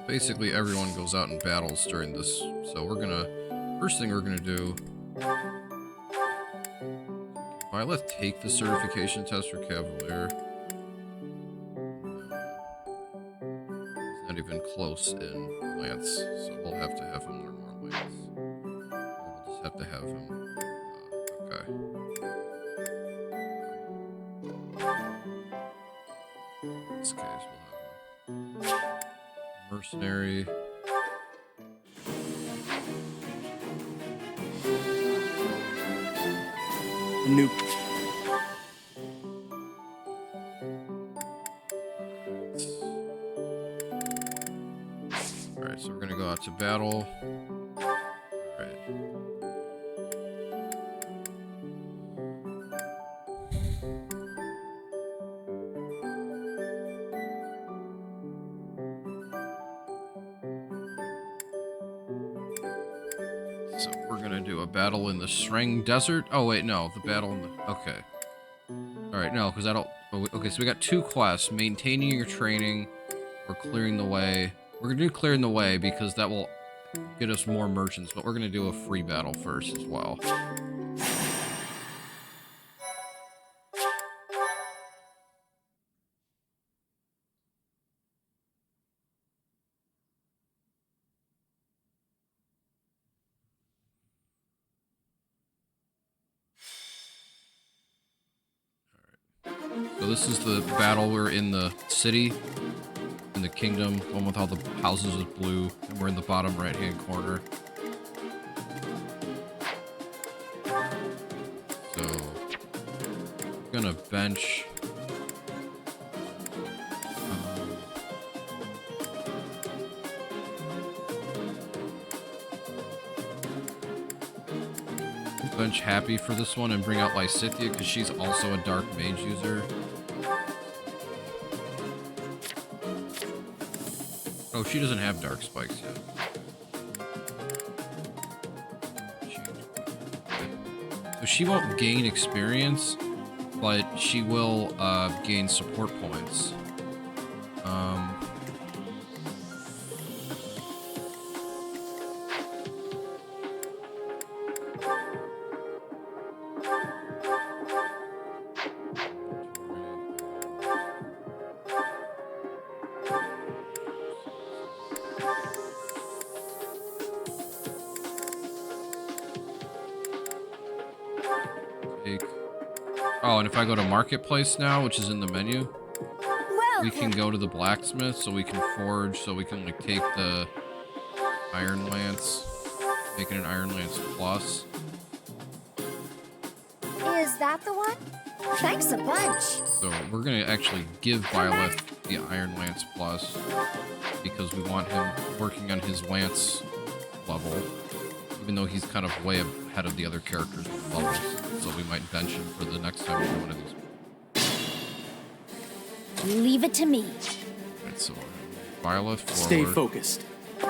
Basically, everyone goes out and battles during this. So we're gonna... First thing we're gonna do... Byleth take the certification test for Cavalier. He's not even close in Lance, so we'll have to have him learn more Lance. Or we'll just have to have him... okay. In this case, we'll have him... Mercenary. Nope. Alright, so we're gonna go out to battle. Alright. So we're gonna do a battle in the Sreng Desert. Oh wait, no, the battle in the... okay. Alright, no, because I don't... okay, so we got two quests. Maintaining your training or clearing the way. We're gonna do clearing the way because that will get us more merchants, but we're gonna do a free battle first as well. So this is the battle. We're in the city, in the kingdom, one with all the houses is blue, and we're in the bottom right-hand corner. So, I'm gonna bench. Bench Happy for this one and bring out Lysithea because she's also a dark mage user. Oh, she doesn't have dark spikes yet. So she won't gain experience, but she will gain support points. Oh, and if I go to Marketplace now, which is in the menu, we can go to the blacksmith, so we can forge, so we can like take the Iron Lance, make it an Iron Lance Plus. Is that the one? Thanks a bunch. So we're gonna actually give Byleth the Iron Lance Plus because we want him working on his lance level, even though he's kind of way ahead of the other characters with levels. So we might bench him for the next time we do one of these. Leave it to me. Alright, so Byleth forward. Stay focused. We're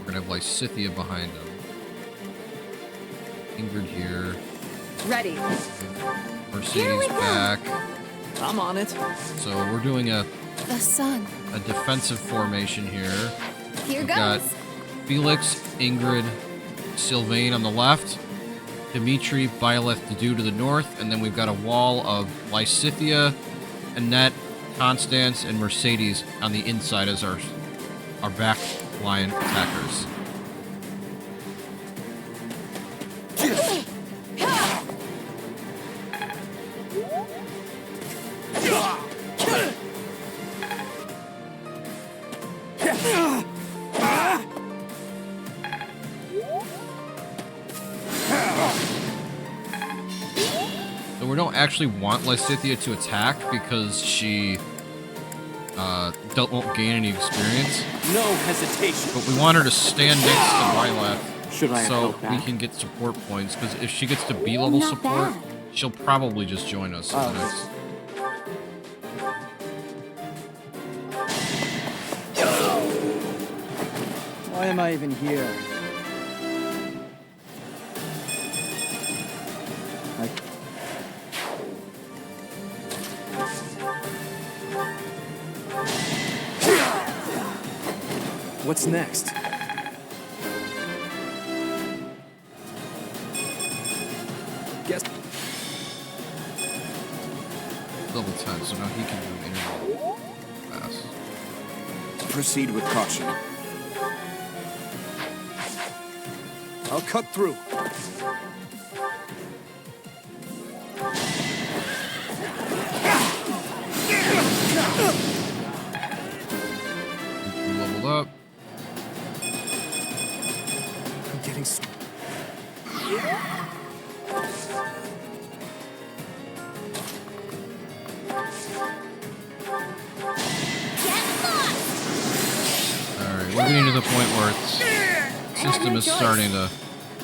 gonna have Lysithea behind him. Ingrid here. Ready. Mercedes back. I'm on it. So we're doing a The sun. a defensive formation here. Here We've goes. got Felix, Ingrid, Sylvain on the left, Dimitri, Byleth, due to the north, and then we've got a wall of Lysithia, Annette, Constance, and Mercedes on the inside as our back line attackers. So we don't actually want Lysithia to attack because she won't gain any experience. No hesitation. But we want her to stand next to Byleth Should I have so held back? we can get support points. Because if she gets to B-level Not support, bad. she'll probably just join us. in the next- Why am I even here? What's next? Guess. Level 10, so now he can do interval pass. Proceed with caution. I'll cut through. We leveled up. I'm getting. Alright, we're getting to the point where its system is starting to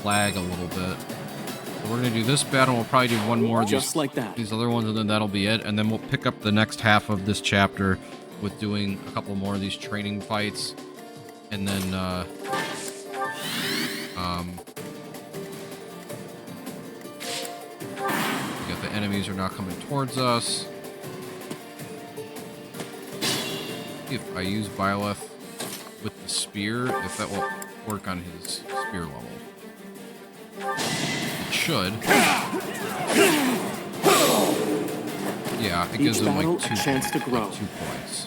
lag a little bit. So we're gonna do this battle, we'll probably do one more of Just like that. these other ones, and then that'll be it. And then we'll pick up the next half of this chapter with doing a couple more of these training fights. And then, we got the enemies are now coming towards us. If I use Byleth with the spear, if that will work on his spear level. It should. Yeah, it gives Each him battle like a chance to grow. 2 points.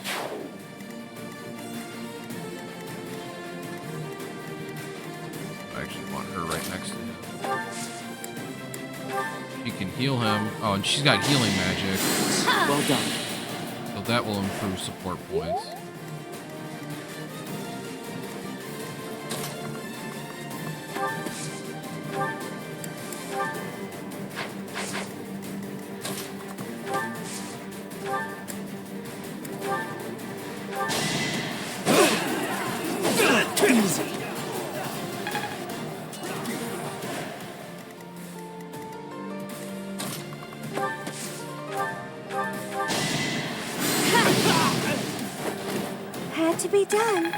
I actually want her right next to him. She can heal him. Oh, and she's got healing magic. Well done. So that will improve support points. Had to be done.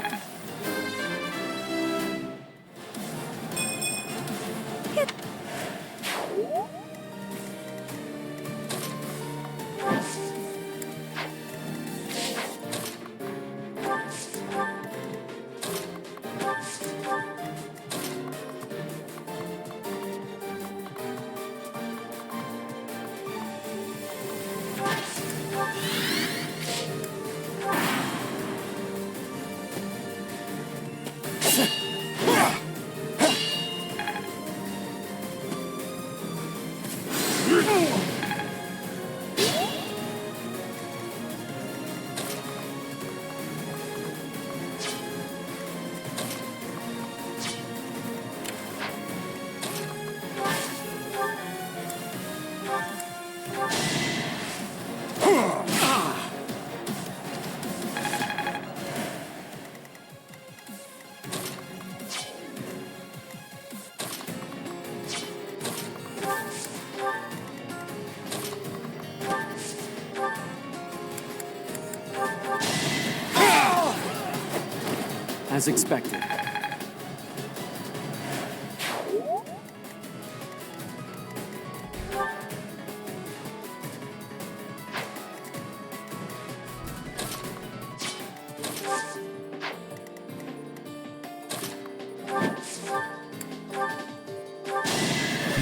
As expected.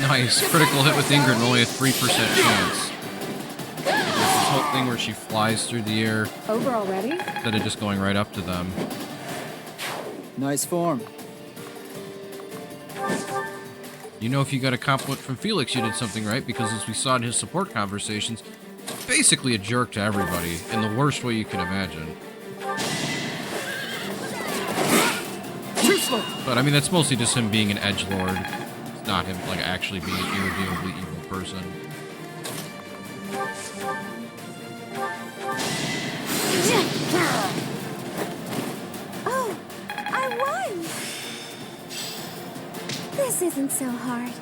Nice. Critical hit with Ingrid and only a 3% chance. There's this whole thing where she flies through the air. Over already? Instead of just going right up to them. Nice form. You know, if you got a compliment from Felix, you did something right, because as we saw in his support conversations, basically a jerk to everybody in the worst way you can imagine. But I mean, that's mostly just him being an edgelord. It's not him like actually being an irredeemably evil person. Oh, I won! This isn't so hard.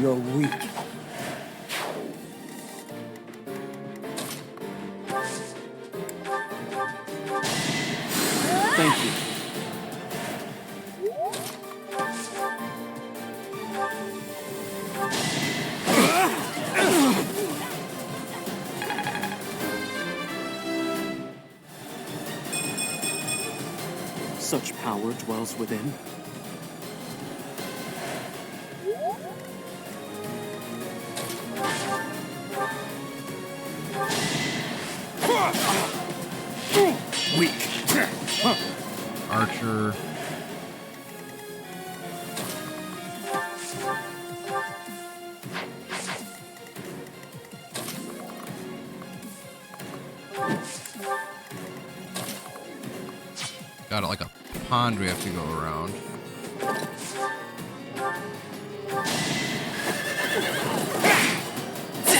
You're weak. Thank you. Such power dwells within. Weak. Archer. Got it like a pond we have to go around.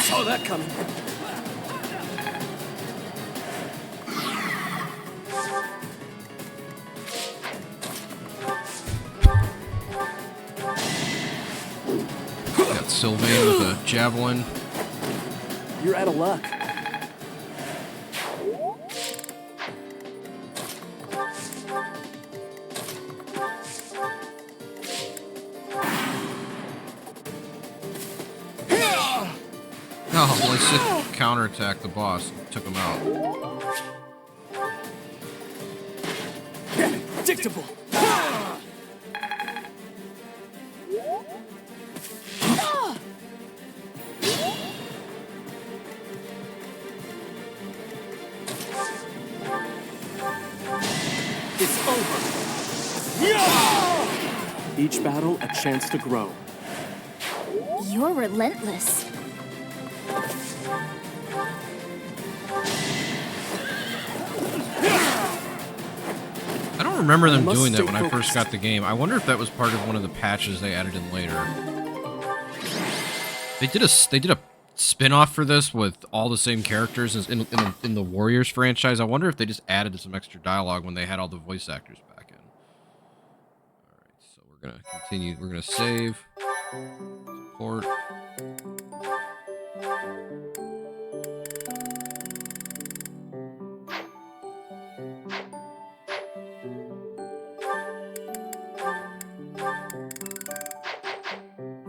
Saw that coming. Got Sylvain with a javelin. You're out of luck. Oh, well, I said counterattack the boss. Took him out. Predictable. It's over. Each battle a chance to grow. You're relentless. I don't remember them doing that when I first got the game. I wonder if that was part of one of the patches they added in later. They did a spin-off for this with all the same characters as in the Warriors franchise. I wonder if they just added some extra dialogue when they had all the voice actors back in. Alright, so we're gonna continue. We're gonna save. Support.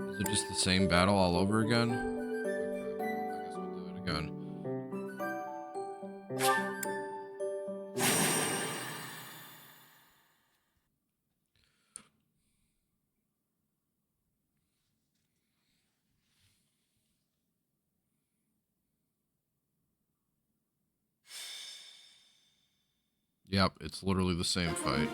Is it just the same battle all over again? Okay, I guess we'll do it again. Yep, it's literally the same fight.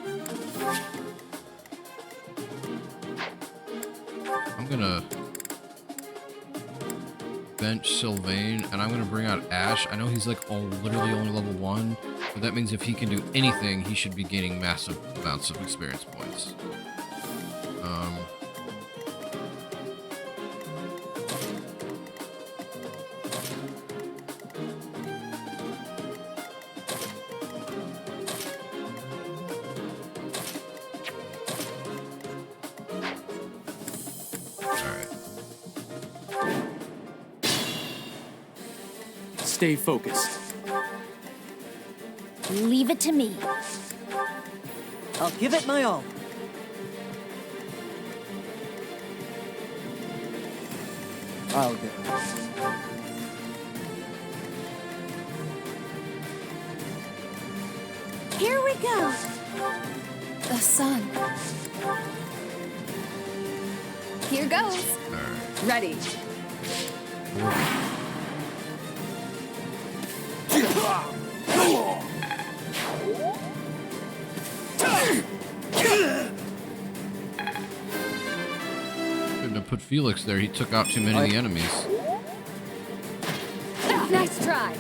I'm gonna bench Sylvain, and I'm gonna bring out Ash. I know he's like literally only level 1, but that means if he can do anything, he should be gaining massive amounts of experience points. stay focused. Leave it to me. I'll give it my all. I'll get it. Here we go. The sun. Here goes. Ready. Couldn't have put Felix there. He took out too many of the enemies. Nice try.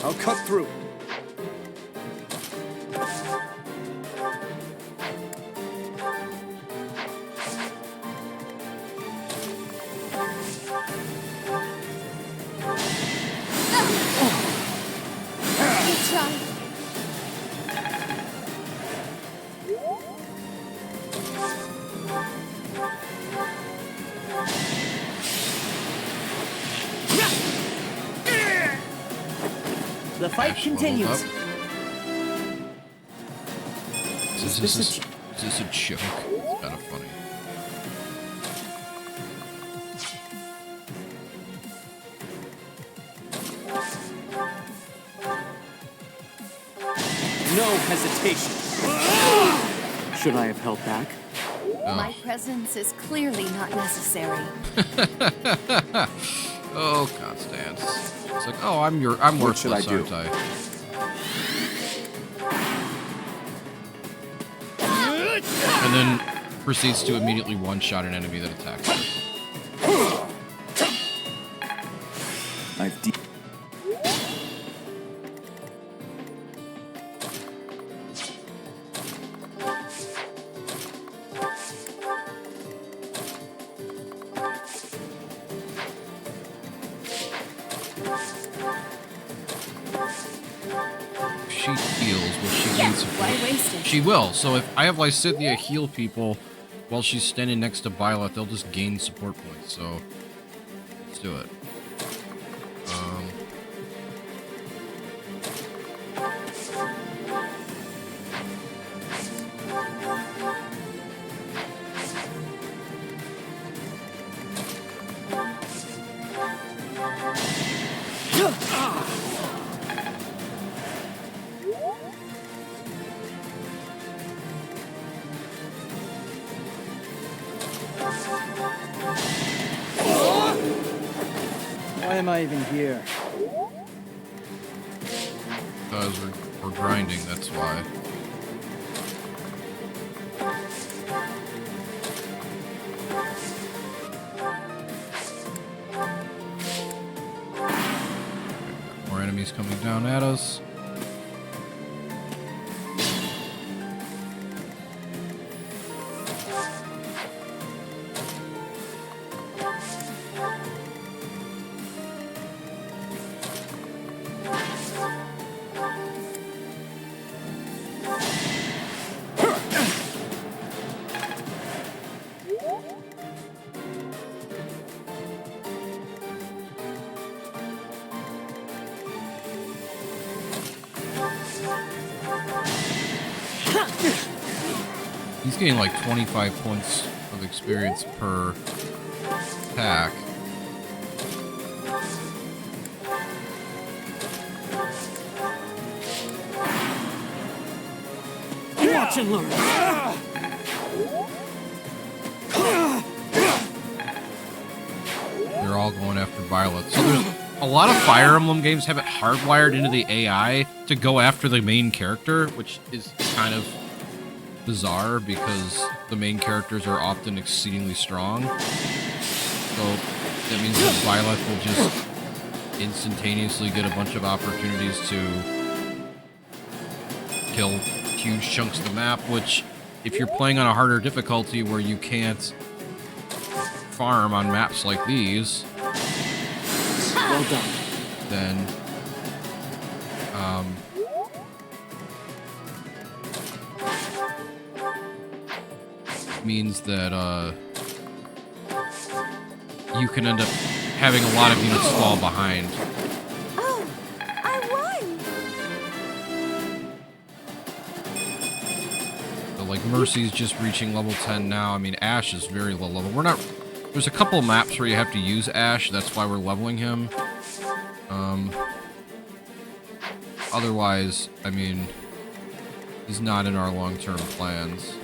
I'll cut through. Good try. The fight continues. Is this a joke? It's kind of funny. No hesitation. Should I have held back? My presence is clearly not necessary. Oh, Constance. It's like, oh, I'm worthless, aren't I? And then proceeds to immediately one-shot an enemy that attacks her. I've deep. She heals, will she gain support? Why waste it? She will. So if I have Lysithea heal people while she's standing next to Byleth, they'll just gain support points. So let's do it. Why am I even here? Because we're grinding, that's why. More enemies coming down at us. He's getting like 25 points of experience per attack. Watch and learn. They're all going after Byleth. So there's a lot of Fire Emblem games have it hardwired into the AI to go after the main character, which is kind of bizarre because the main characters are often exceedingly strong. So that means that Byleth will just instantaneously get a bunch of opportunities to kill huge chunks of the map, which if you're playing on a harder difficulty where you can't farm on maps like these, Well done. then means that you can end up having a lot of units fall behind. Oh, I won! So like Mercy's just reaching level 10 now. I mean, Ash is very low level. We're not. There's a couple maps where you have to use Ash. That's why we're leveling him. Otherwise, I mean, he's not in our long-term plans.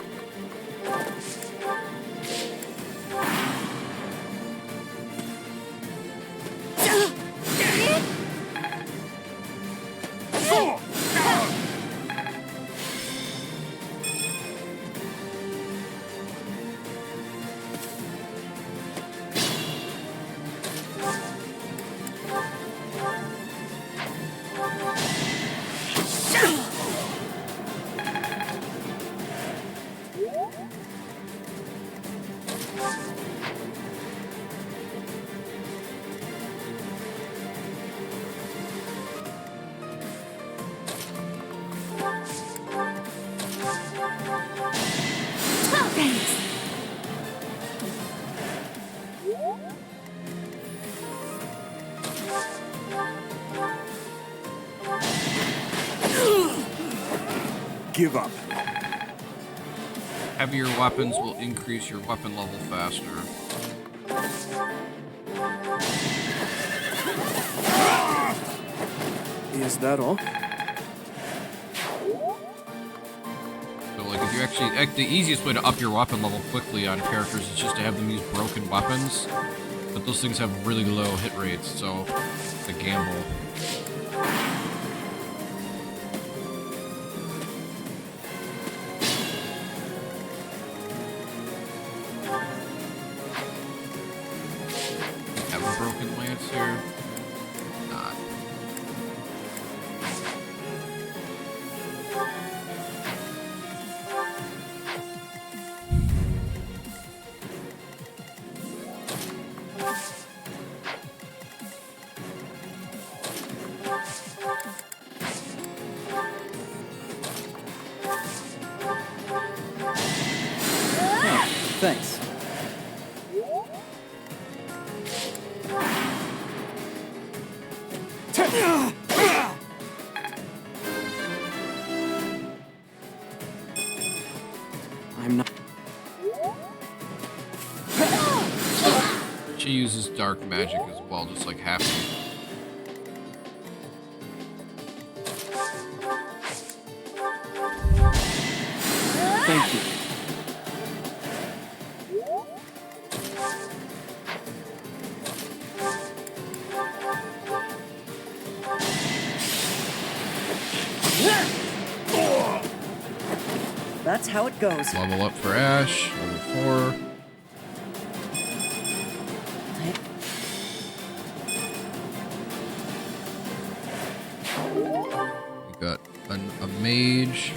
Give up. Heavier weapons will increase your weapon level faster. Is that all? So like if you actually, the easiest way to up your weapon level quickly on characters is just to have them use broken weapons. But those things have really low hit rates, so it's a gamble. Have a broken lance here. Not. Thanks. I'm not. She uses dark magic as well, just like Happy. Thank you. That's how it goes. Level up for Ash, level 4. We got a mage.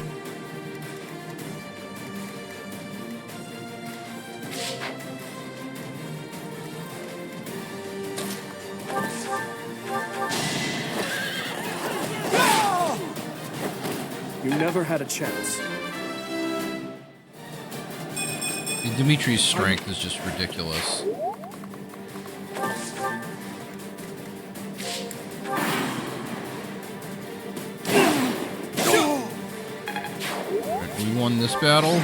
You never had a chance. Dimitri's strength is just ridiculous. Right, we won this battle.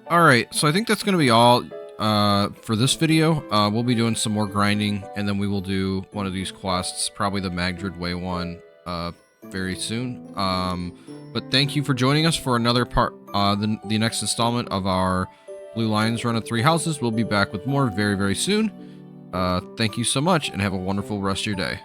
All right, so I think that's going to be all. for this video, we'll be doing some more grinding, and then we will do one of these quests, probably the Magdred Way one, very soon. But thank you for joining us for another part, the next installment of our Blue Lions run of 3 houses. We'll be back with more very, very soon. Thank you so much, and have a wonderful rest of your day.